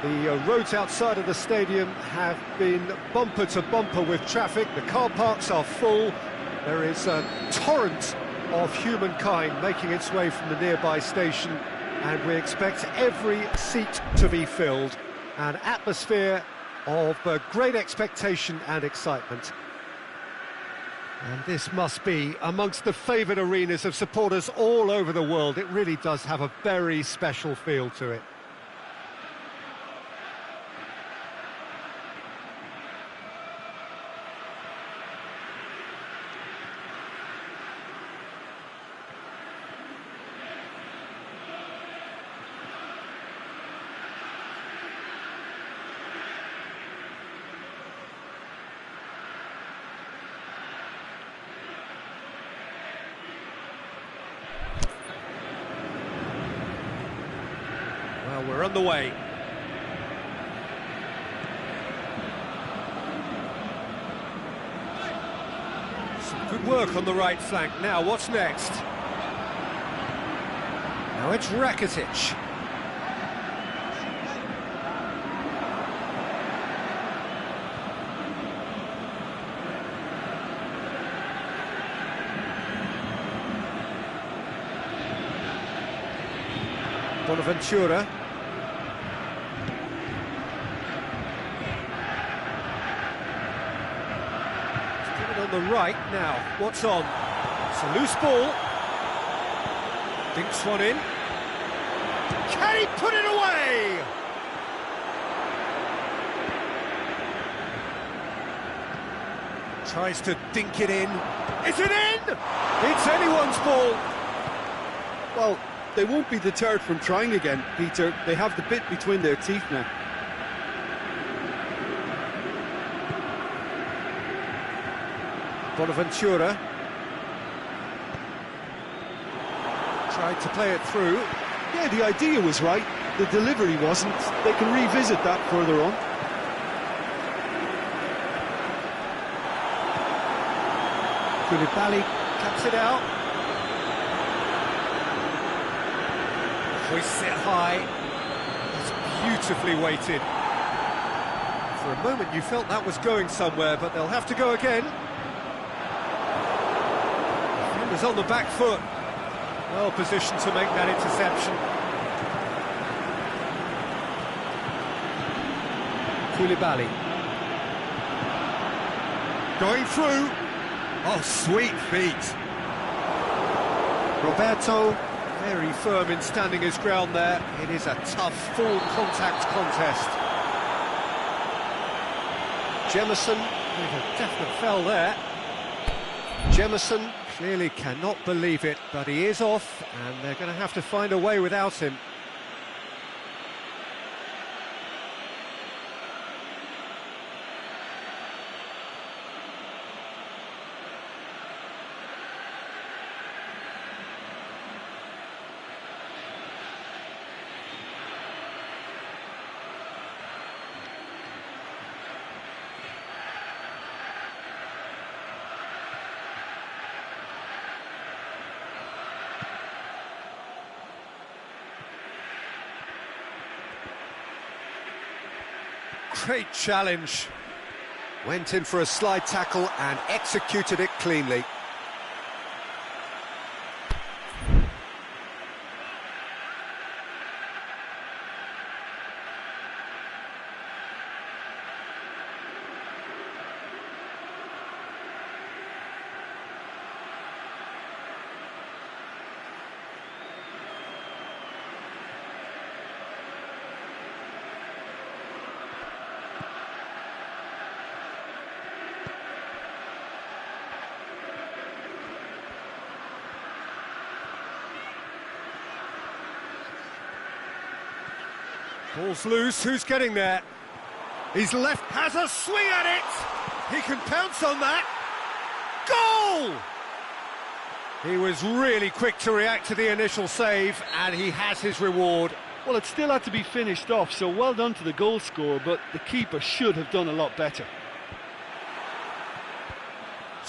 The roads outside of the stadium have been bumper to bumper with traffic. The car parks are full. There is a torrent of humankind making its way from the nearby station, and we expect every seat to be filled. An atmosphere of great expectation and excitement. And this must be amongst the favoured arenas of supporters all over the world. It really does have a very special feel to it. Well, we're on the way. Some good work on the right flank. Now, what's next? Now it's Rakitic. Bonaventura. On the right now, what's on? It's a loose ball. Dinks one in. Can he put it away? Tries to dink it in. Is it in? It's anyone's ball. Well, they won't be deterred from trying again, Peter. They have the bit between their teeth now. Bonaventura tried to play it through. Yeah, the idea was right, the delivery wasn't. They can revisit that further on. Koulibaly cuts it out. Hoists it high. It's beautifully weighted. For a moment you felt that was going somewhere, but they'll have to go again. Is on the back foot, well positioned to make that interception. Koulibaly going through. Oh, sweet feet. Roberto very firm in standing his ground there. It is a tough full contact contest. Jemison with a definite foul there. Jemison clearly cannot believe it, but he is off, and they're going to have to find a way without him. Great challenge. Went in for a slide tackle and executed it cleanly. Ball's loose, who's getting there? He's left, has a swing at it! He can pounce on that! Goal! He was really quick to react to the initial save, and he has his reward. Well, it still had to be finished off, so well done to the goal scorer, but the keeper should have done a lot better.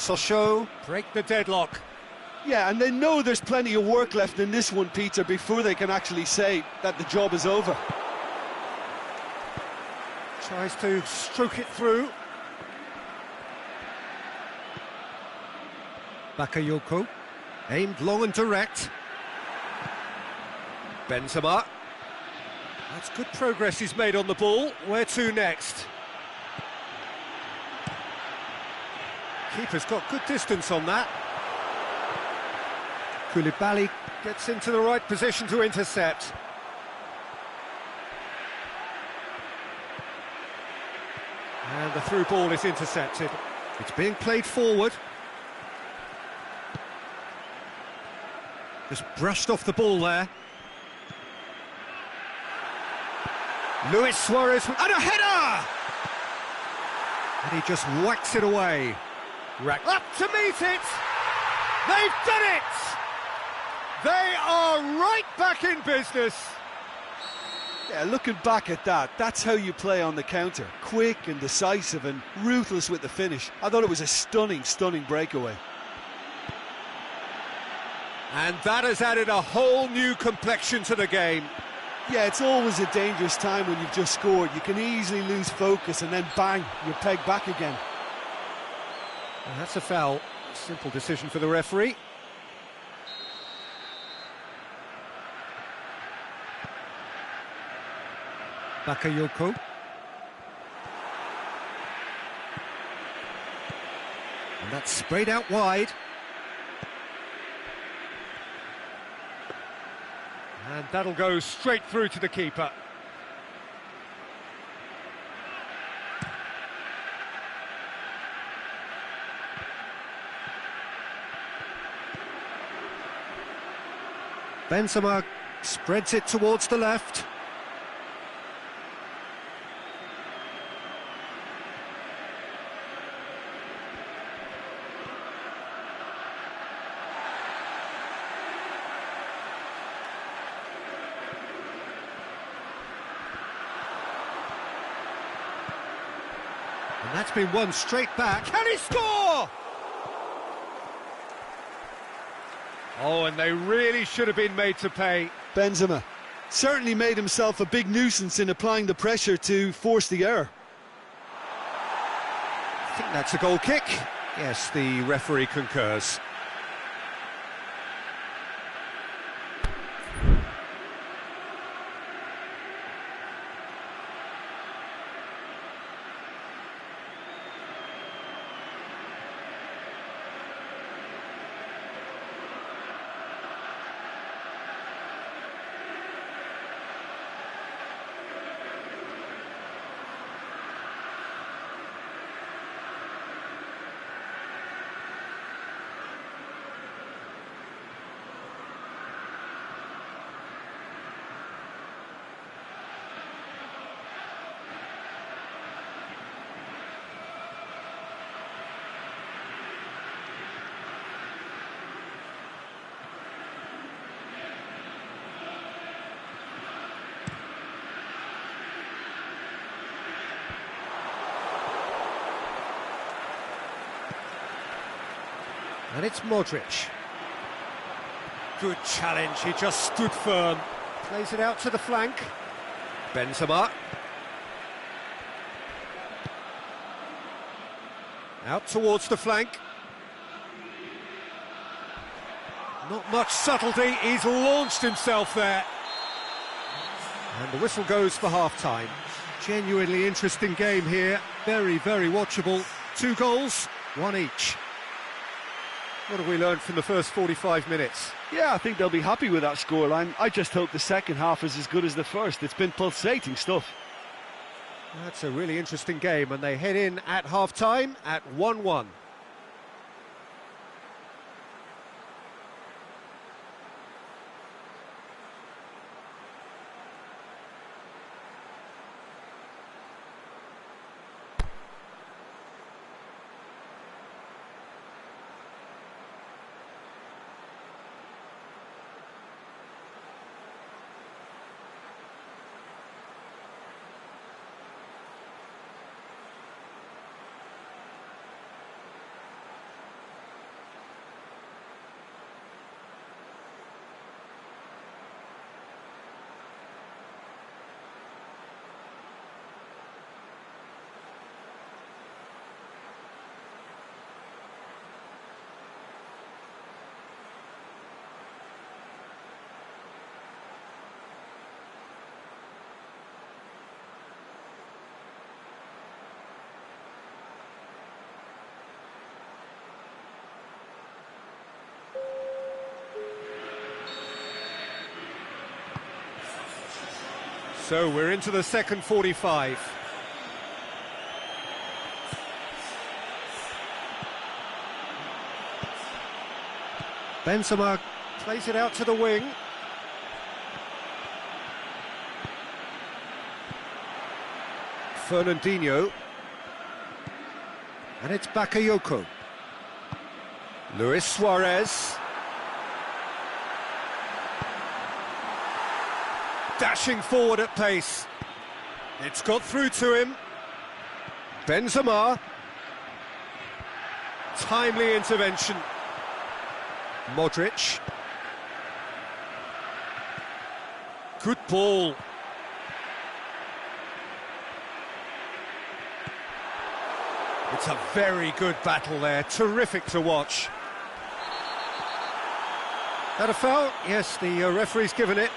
Sochaux break the deadlock. Yeah, and they know there's plenty of work left in this one, Peter, before they can actually say that the job is over. Tries to stroke it through. Bakayoko, aimed long and direct. Benzema. That's good progress he's made on the ball. Where to next? Keeper's got good distance on that. Koulibaly gets into the right position to intercept. And the through ball is intercepted. It's being played forward. Just brushed off the ball there. Luis Suarez, and a header! And he just whacks it away. Up to meet it! They've done it! They are right back in business. Yeah, looking back at that, that's how you play on the counter. Quick and decisive and ruthless with the finish. I thought it was a stunning, stunning breakaway. And that has added a whole new complexion to the game. Yeah, it's always a dangerous time when you've just scored. You can easily lose focus and then bang, you're pegged back again. And that's a foul. Simple decision for the referee. Bakayoko. And that's sprayed out wide. And that'll go straight through to the keeper. Benzema spreads it towards the left. And that's been won straight back. Can he score? Oh, and they really should have been made to pay. Benzema certainly made himself a big nuisance in applying the pressure to force the error. I think that's a goal kick. Yes, the referee concurs. And it's Modric. Good challenge, he just stood firm. Plays it out to the flank. Benzema. Out towards the flank. Not much subtlety, he's launched himself there. And the whistle goes for half-time. Genuinely interesting game here, very, very watchable. 2 goals, 1 each. What have we learned from the first 45 minutes? Yeah, I think they'll be happy with that scoreline. I just hope the second half is as good as the first. It's been pulsating stuff. That's a really interesting game, and they head in at half-time at 1-1. So we're into the second 45. Benzema plays it out to the wing. Fernandinho. And it's Bakayoko. Luis Suarez. Dashing forward at pace. It's got through to him. Benzema. Timely intervention. Modric. Good ball. It's a very good battle there, terrific to watch. That a foul? Yes, the referee's given it.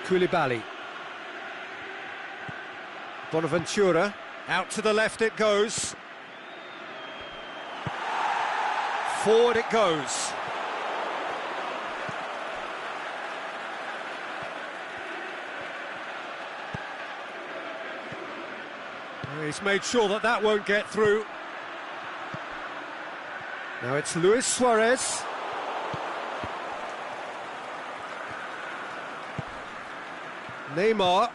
Koulibaly. Bonaventura, out to the left it goes. Forward it goes. He's made sure that that won't get through. Now it's Luis Suarez. Neymar.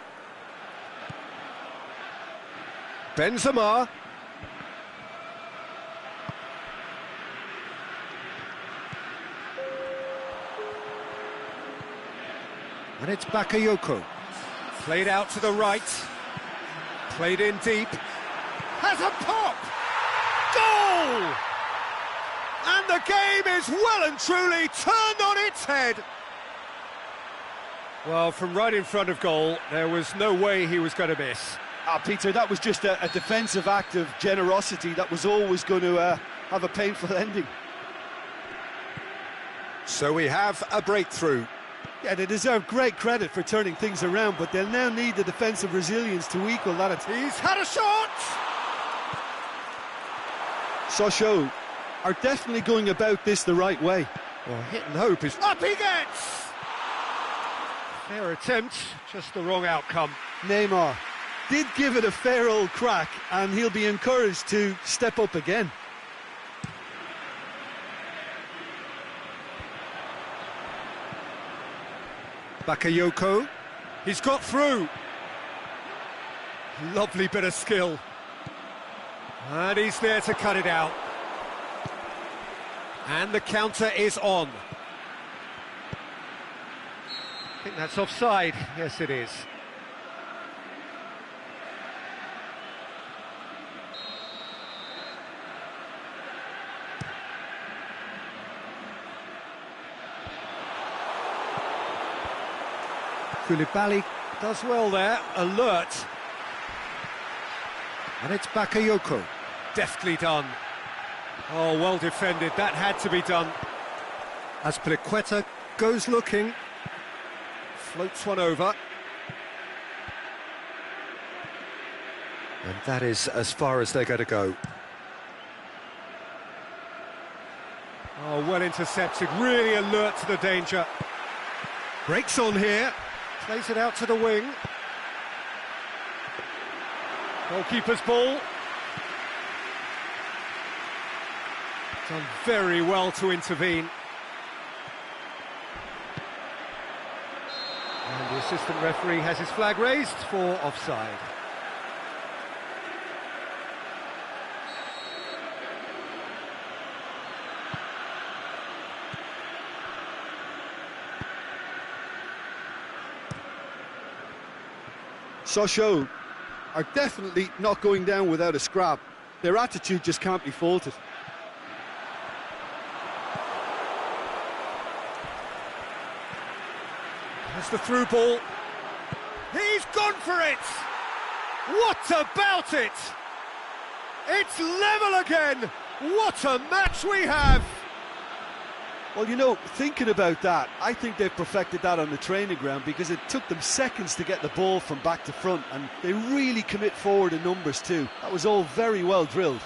Benzema. And it's Bakayoko. Played out to the right. Played in deep. Has a pop! Goal! And the game is well and truly turned on its head. Well, from right in front of goal, there was no way he was going to miss. Peter, that was just a defensive act of generosity that was always going to have a painful ending. So we have a breakthrough. Yeah, they deserve great credit for turning things around, but they'll now need the defensive resilience to equal that. He's had a shot! Sochaux are definitely going about this the right way. Well, hit and hope is up he gets! Fair attempt, just the wrong outcome. Neymar did give it a fair old crack, and he'll be encouraged to step up again. Bakayoko, he's got through. Lovely bit of skill. And he's there to cut it out. And the counter is on. I think that's offside. Yes, it is. Koulibaly does well there, alert. And it's Bakayoko. Deftly done. Oh, well defended, that had to be done. As Azpilicueta goes looking. Floats one over. And that is as far as they're going to go. Oh, well intercepted, really alert to the danger. Breaks on here. Plays it out to the wing. Goalkeeper's ball. Done very well to intervene. And the assistant referee has his flag raised for offside. Sochaux are definitely not going down without a scrap. Their attitude just can't be faulted. That's the through ball. He's gone for it! What about it? It's level again! What a match we have! Well, you know, thinking about that, I think they've perfected that on the training ground, because it took them seconds to get the ball from back to front, and they really commit forward in numbers too. That was all very well drilled.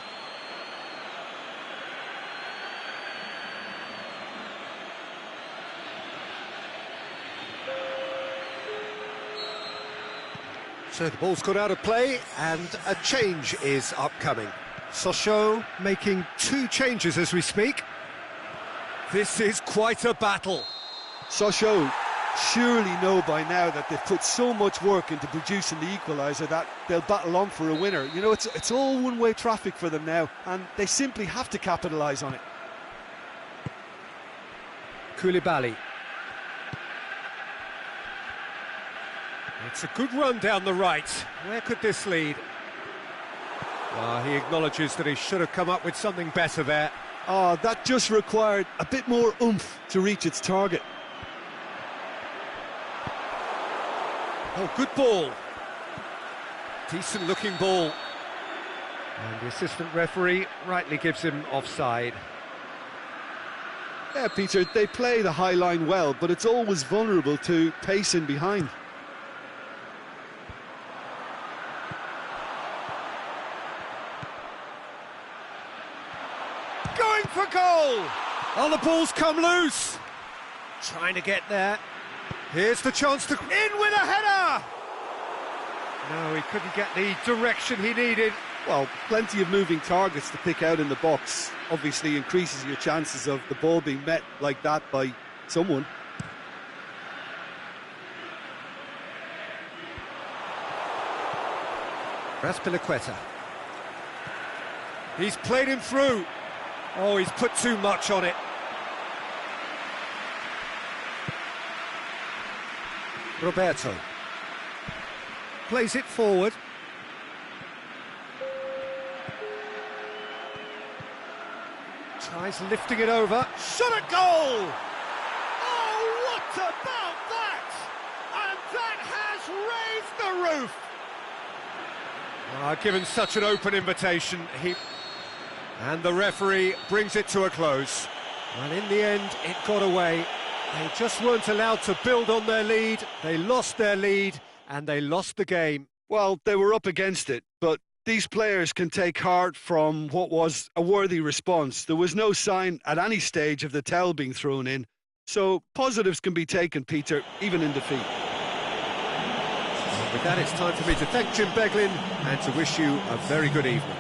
So the ball's got out of play and a change is upcoming. Sochaux making 2 changes as we speak. This is quite a battle. Sochaux surely know by now that they've put so much work into producing the equaliser that they'll battle on for a winner. You know, it's all one-way traffic for them now, and they simply have to capitalise on it. Koulibaly. It's a good run down the right. Where could this lead? Well, he acknowledges that he should have come up with something better there. Oh, that just required a bit more oomph to reach its target. Oh, good ball. Decent looking ball. And the assistant referee rightly gives him offside. Yeah, Peter, they play the high line well, but it's always vulnerable to pace in behind. Going for goal! Oh, the ball's come loose. Trying to get there. Here's the chance to... In with a header! No, he couldn't get the direction he needed. Well, plenty of moving targets to pick out in the box. Obviously increases your chances of the ball being met like that by someone. Raspilicueta. He's played him through. Oh, he's put too much on it. Roberto. Plays it forward. Tries lifting it over. Shot at goal! Oh, what about that? And that has raised the roof! Given such an open invitation, and the referee brings it to a close. Well, in the end, it got away. They just weren't allowed to build on their lead. They lost their lead, and they lost the game. Well, they were up against it, but these players can take heart from what was a worthy response. There was no sign at any stage of the towel being thrown in. So positives can be taken, Peter, even in defeat. With that, it's time for me to thank Jim Beglin and to wish you a very good evening.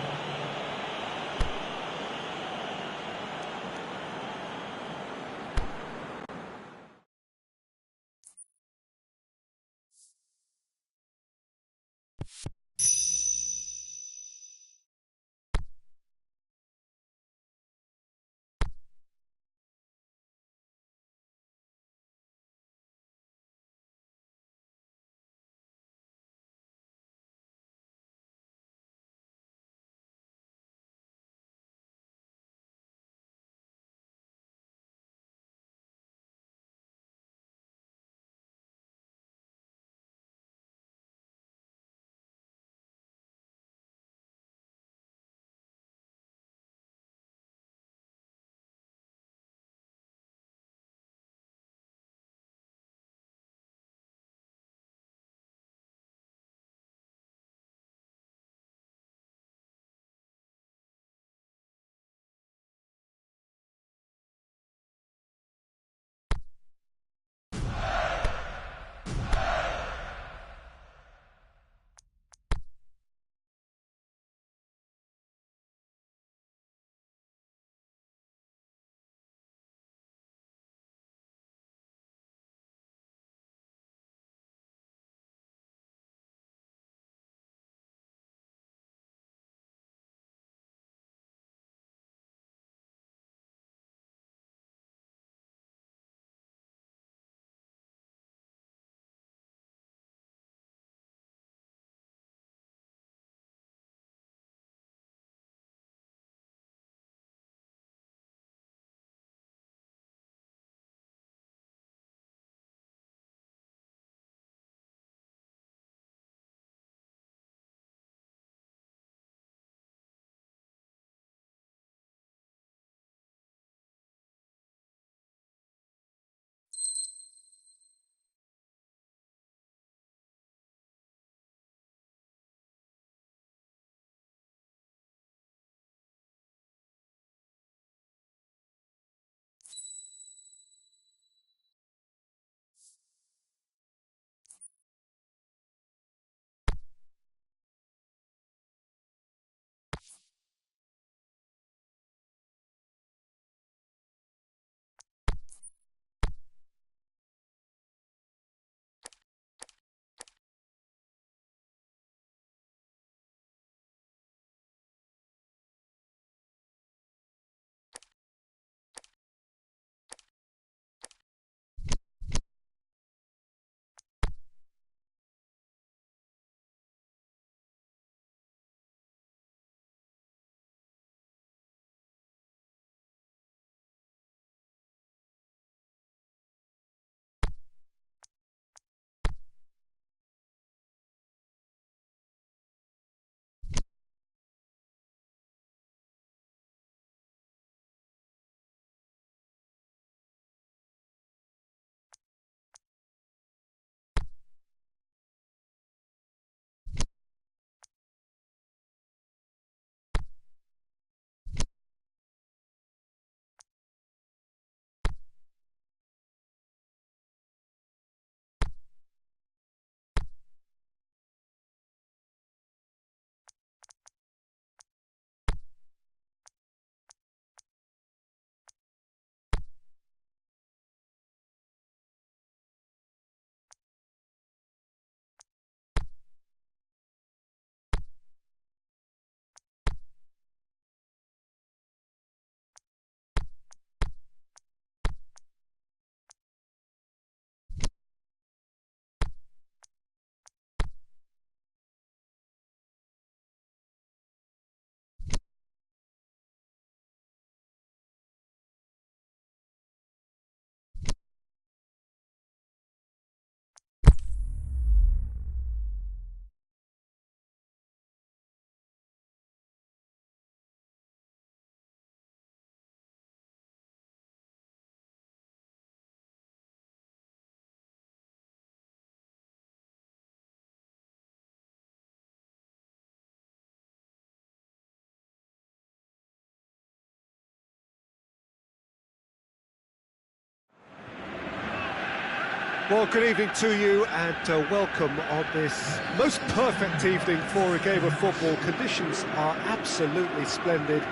Well, good evening to you and welcome on this most perfect evening for a game of football. Conditions are absolutely splendid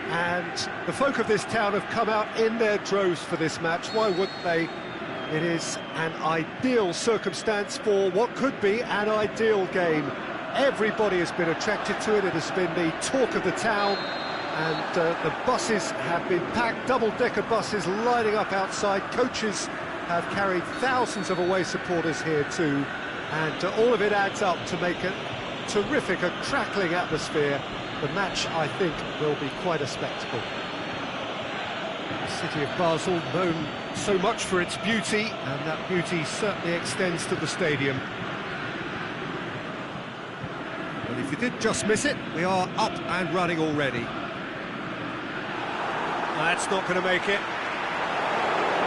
and the folk of this town have come out in their droves for this match. Why wouldn't they? It is an ideal circumstance for what could be an ideal game. Everybody has been attracted to it. It has been the talk of the town, and the buses have been packed, double-decker buses lining up outside. Coaches have carried thousands of away supporters here too, and all of it adds up to make a terrific, a crackling atmosphere. The match, I think, will be quite a spectacle. The city of Basel, known so much for its beauty, and that beauty certainly extends to the stadium. But if you did just miss it, we are up and running already. That's not going to make it.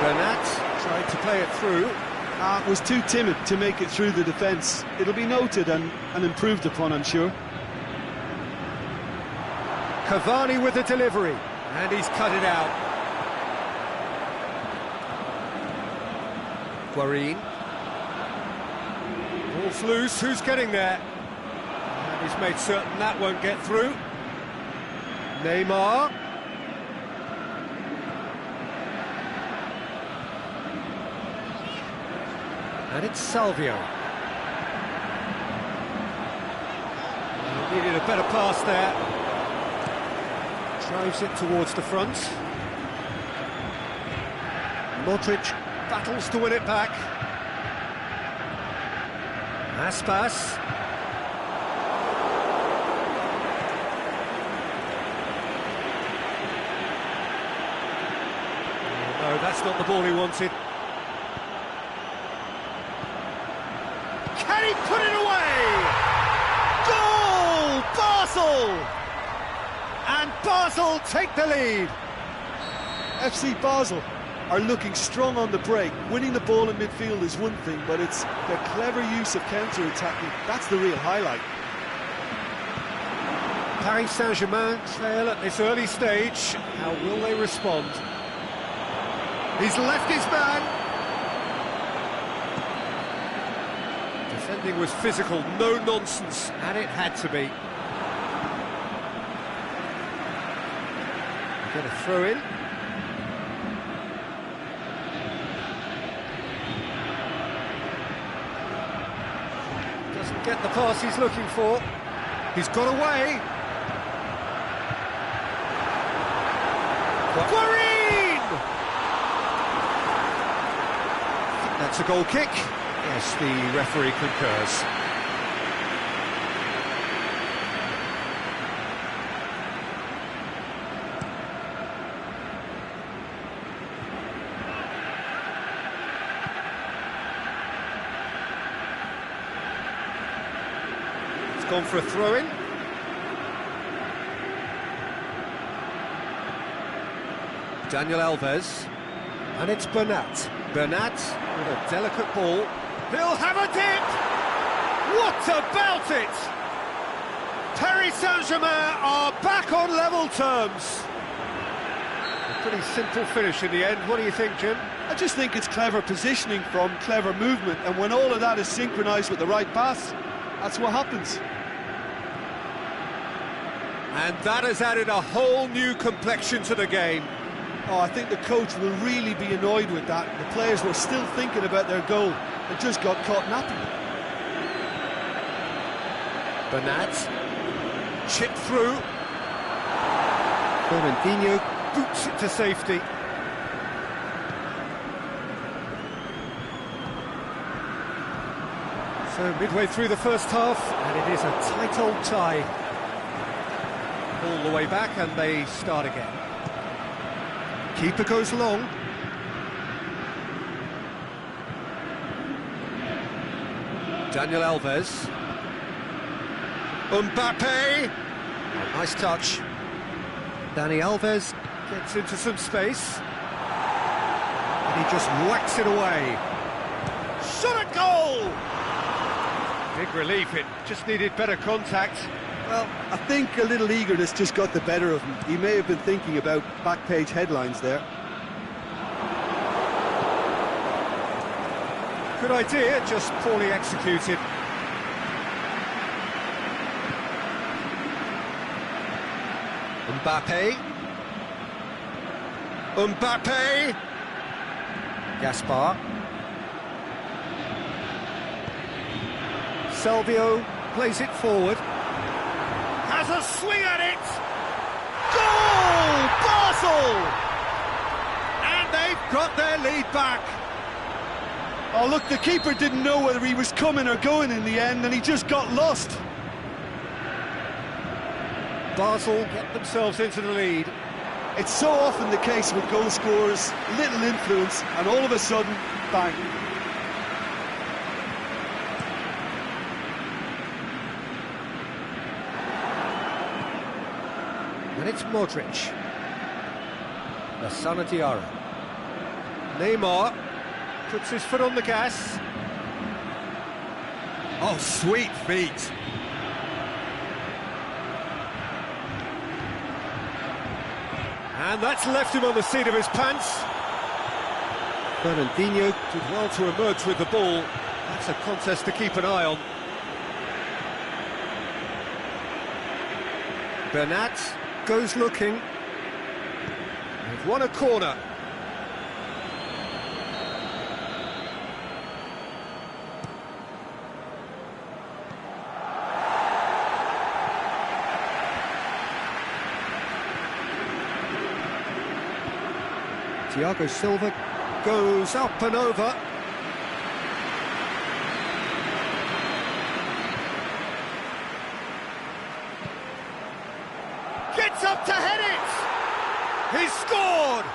Bernat tried to play it through. Was too timid to make it through the defence. It'll be noted and improved upon, I'm sure. Cavani with the delivery, and he's cut it out. Guarin. Ball's loose, who's getting there? And he's made certain that won't get through. Neymar. And it's Salvio. Needed a better pass there. Drives it towards the front. Modric battles to win it back. Aspas. No, that's not the ball he wanted. Can he put it away? Goal! Basel! And Basel take the lead. FC Basel are looking strong on the break. Winning the ball in midfield is one thing, but it's the clever use of counter-attacking. That's the real highlight. Paris Saint-Germain trail at this early stage. How will they respond? He's left his man. Defending was physical, no nonsense, and it had to be. Get a throw in. Doesn't get the pass he's looking for. He's got away. Guarin! That's a goal kick. Yes, the referee concurs. It's gone for a throw-in. Daniel Alves. And it's Bernat. Bernat with a delicate ball. He'll have a dip! What about it? Paris Saint-Germain are back on level terms. A pretty simple finish in the end. What do you think, Jim? I just think it's clever positioning from clever movement, and when all of that is synchronised with the right pass, that's what happens. And that has added a whole new complexion to the game. Oh, I think the coach will really be annoyed with that. The players were still thinking about their goal. It just got caught napping. Bernat. Chip through. Fernandinho boots it to safety. So midway through the first half, and it is a tight old tie. All the way back, and they start again. Keeper goes long. Daniel Alves. Mbappe. Oh, nice touch. Dani Alves gets into some space. And he just whacks it away. Shot at goal! Big relief, it just needed better contact. Well, I think a little eagerness just got the better of him. He may have been thinking about back-page headlines there. Good idea, just poorly executed. Mbappe. Mbappe. Gaspar. Salvio plays it forward. Has a swing at it. Goal! Basel! And they've got their lead back. Oh, look, the keeper didn't know whether he was coming or going in the end, and he just got lost. Basel get themselves into the lead. It's so often the case with goal scorers, little influence, and all of a sudden, bang. And it's Modric. Lassana Diarra. Neymar puts his foot on the gas. Oh, sweet feet. And that's left him on the seat of his pants. Fernandinho did well to emerge with the ball. That's a contest to keep an eye on. Bernat goes looking. They've won a corner. Thiago Silva goes up and over. Gets up to head it! He's scored!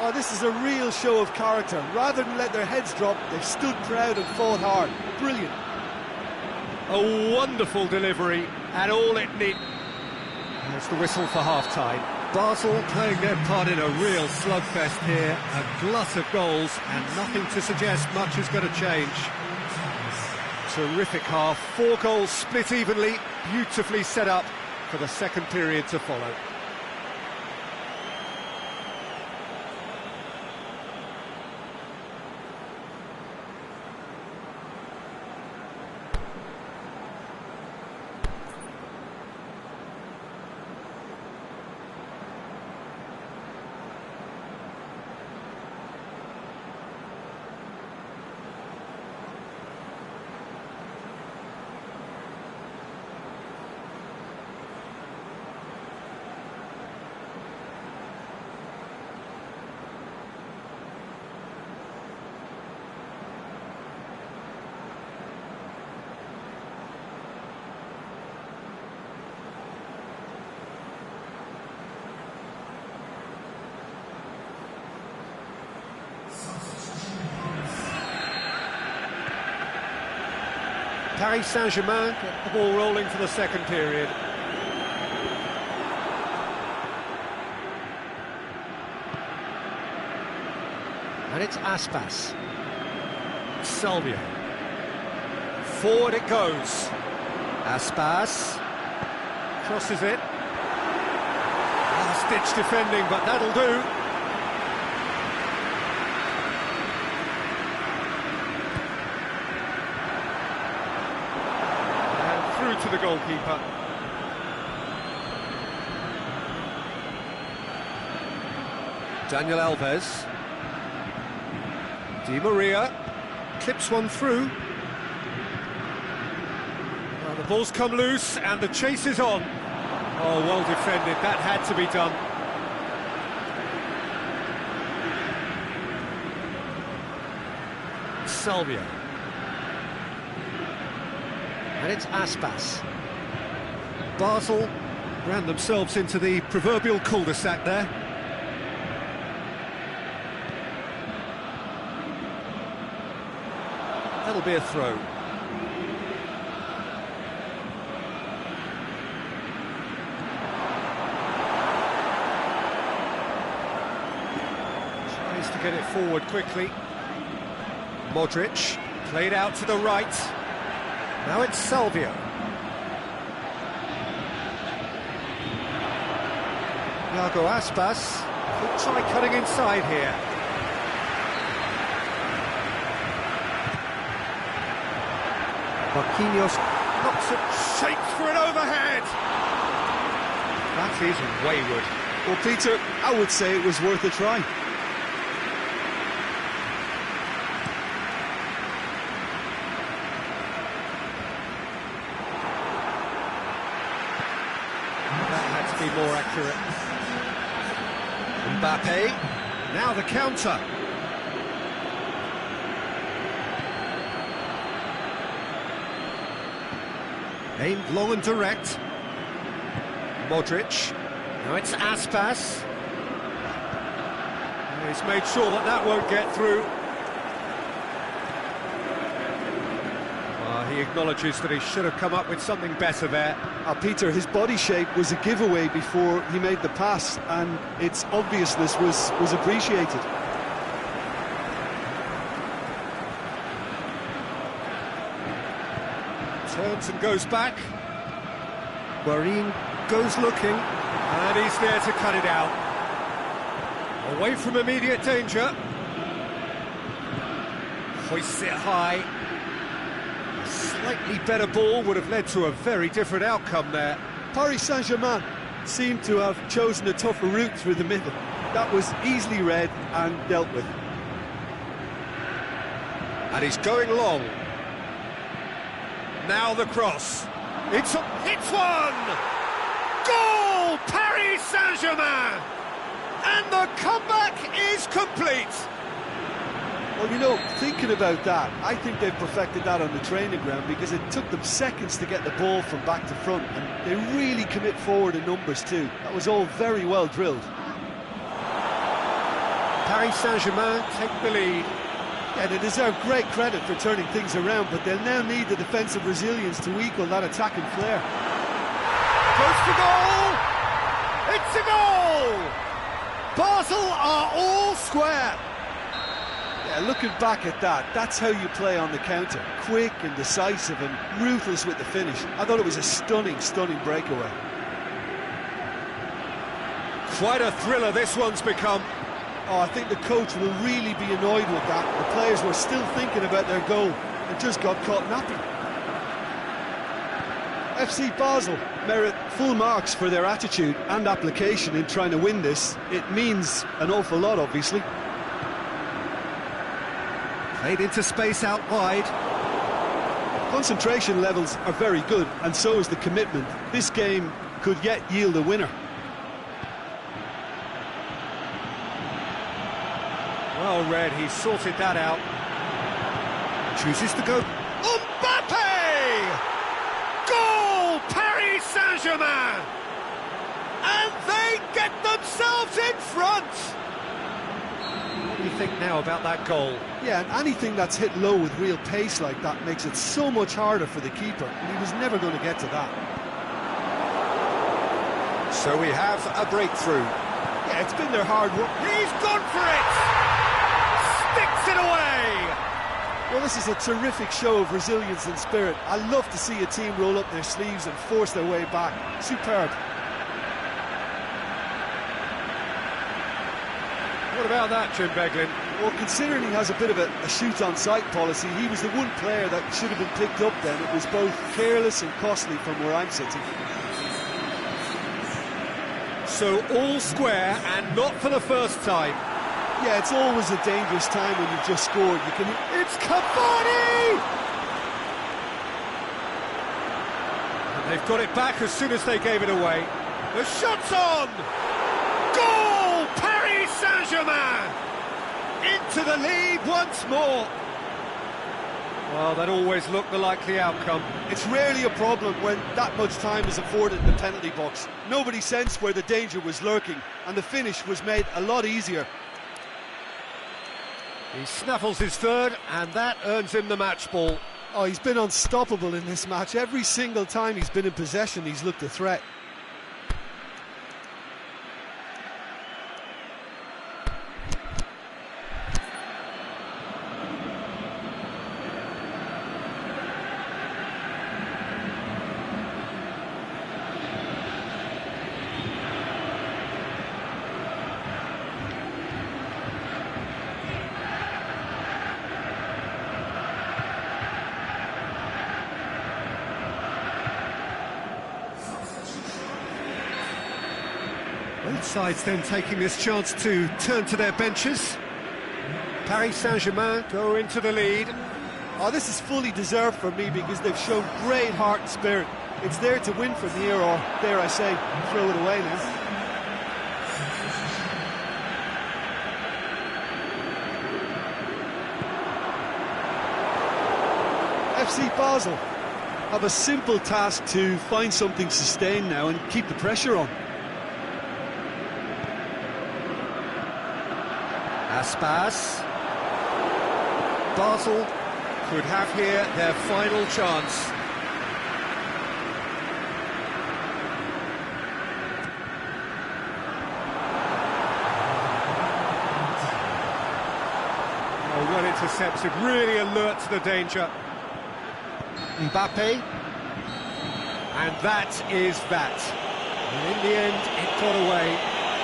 Oh, this is a real show of character. Rather than let their heads drop, they've stood proud and fought hard. Brilliant. A wonderful delivery, and all it needs. There's the whistle for half-time. Basel playing their part in a real slugfest here, a glut of goals, and nothing to suggest much is going to change. Terrific half, 4 goals split evenly, beautifully set up for the second period to follow. Paris Saint-Germain get the ball rolling for the second period. And it's Aspas. Salvio. Forward it goes. Aspas. Crosses it. Last-ditch defending, but that'll do. To the goalkeeper. Daniel Alves. Di Maria clips one through. Well, the ball's come loose and the chase is on. Oh, well defended, that had to be done. Salvio. And it's Aspas. Basel ran themselves into the proverbial cul-de-sac there. That'll be a throw. Tries to get it forward quickly. Modric played out to the right. Now it's Salvio. Iago Aspas could try cutting inside here. Marquinhos knocks it, shapes for an overhead. That is wayward. Well, Peter, I would say it was worth a try. That had to be more accurate. Mbappe, now the counter. Aimed long and direct. Modric. Now it's Aspas. He's made sure that that won't get through. He acknowledges that he should have come up with something better there. Peter, his body shape was a giveaway before he made the pass, and its obviousness was appreciated. Turns and goes back. Guarin goes looking, and he's there to cut it out. Away from immediate danger. Hoists it high. A slightly better ball would have led to a very different outcome there. Paris Saint-Germain seemed to have chosen a tougher route through the middle. That was easily read and dealt with. And he's going long. Now the cross. It's one! Goal! Paris Saint-Germain! And the comeback is complete! Well, you know, thinking about that, I think they've perfected that on the training ground, because it took them seconds to get the ball from back to front, and they really commit forward in numbers too. That was all very well drilled. Paris Saint-Germain take the lead. Yeah, they deserve great credit for turning things around, but they'll now need the defensive resilience to equal that attacking flair. Goes to goal! It's a goal! Basel are all square. Yeah, looking back at that, that's how you play on the counter. Quick and decisive and ruthless with the finish. I thought it was a stunning, stunning breakaway. Quite a thriller this one's become. Oh, I think the coach will really be annoyed with that. The players were still thinking about their goal and just got caught napping. FC Basel merit full marks for their attitude and application in trying to win this. It means an awful lot, obviously. Played into space out wide. Concentration levels are very good, and so is the commitment. This game could yet yield a winner. Well read, he sorted that out. Chooses to go. Mbappe! Goal! Paris Saint-Germain! And they get themselves in front! What do you think now about that goal? Yeah, and anything that's hit low with real pace like that makes it so much harder for the keeper, and he was never going to get to that. So we have a breakthrough. Yeah, it's been their hard work. He's gone for it! Sticks it away! Well, this is a terrific show of resilience and spirit. I love to see a team roll up their sleeves and force their way back. Superb. What about that, Jim Beglin? Well, considering he has a bit of a shoot-on-sight policy, he was the one player that should have been picked up then. It was both careless and costly from where I'm sitting. So all square, and not for the first time. Yeah, it's always a dangerous time when you've just scored. It's Cavani! And they've got it back as soon as they gave it away. The shot's on! Goal! Paris Saint-Germain! Into the lead once more. Well, that always looked the likely outcome. It's rarely a problem when that much time is afforded in the penalty box. Nobody sensed where the danger was lurking, and the finish was made a lot easier. He snaffles his third, and that earns him the match ball. Oh, he's been unstoppable in this match. Every single time he's been in possession, he's looked a threat. Both sides then taking this chance to turn to their benches. Paris Saint-Germain go into the lead. Oh, this is fully deserved for me because they've shown great heart and spirit. It's there to win from here, or dare I say, throw it away now. FC Basel have a simple task to find something sustained now and keep the pressure on. Aspas. Basel could have here their final chance. Oh, well intercepted, really alert to the danger. Mbappe, and that is that. And in the end, it got away.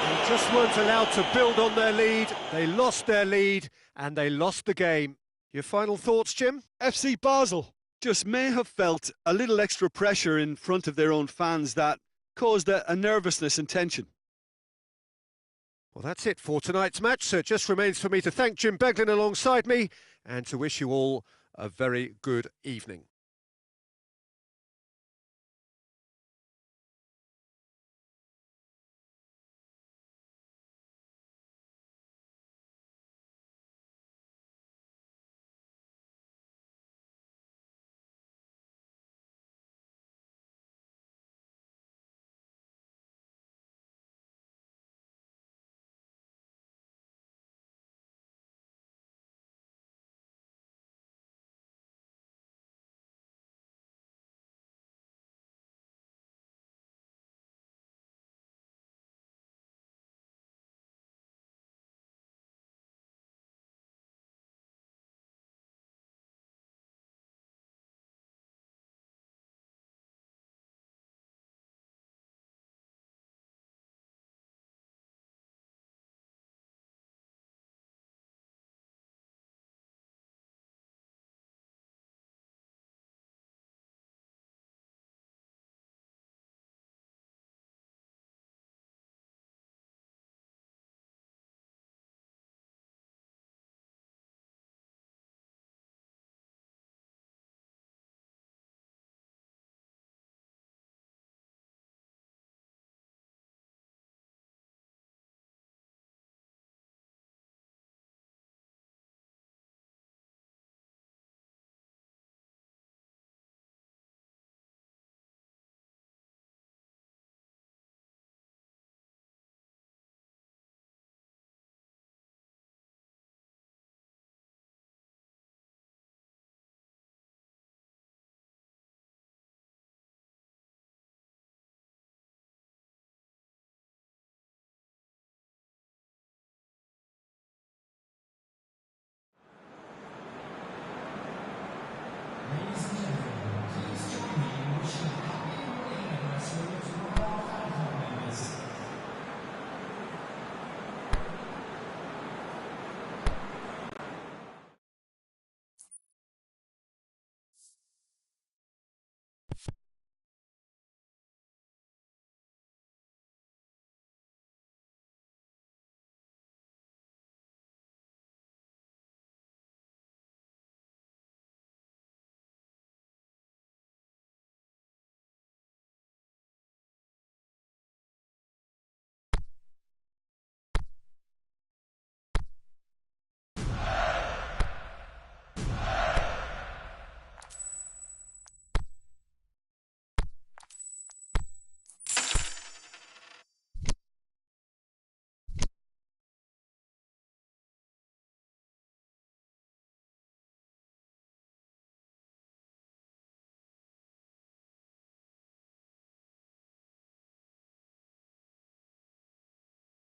They just weren't allowed to build on their lead. They lost their lead, and they lost the game. Your final thoughts, Jim? FC Basel just may have felt a little extra pressure in front of their own fans that caused a nervousness and tension. Well, that's it for tonight's match, so it just remains for me to thank Jim Beglin alongside me and to wish you all a very good evening.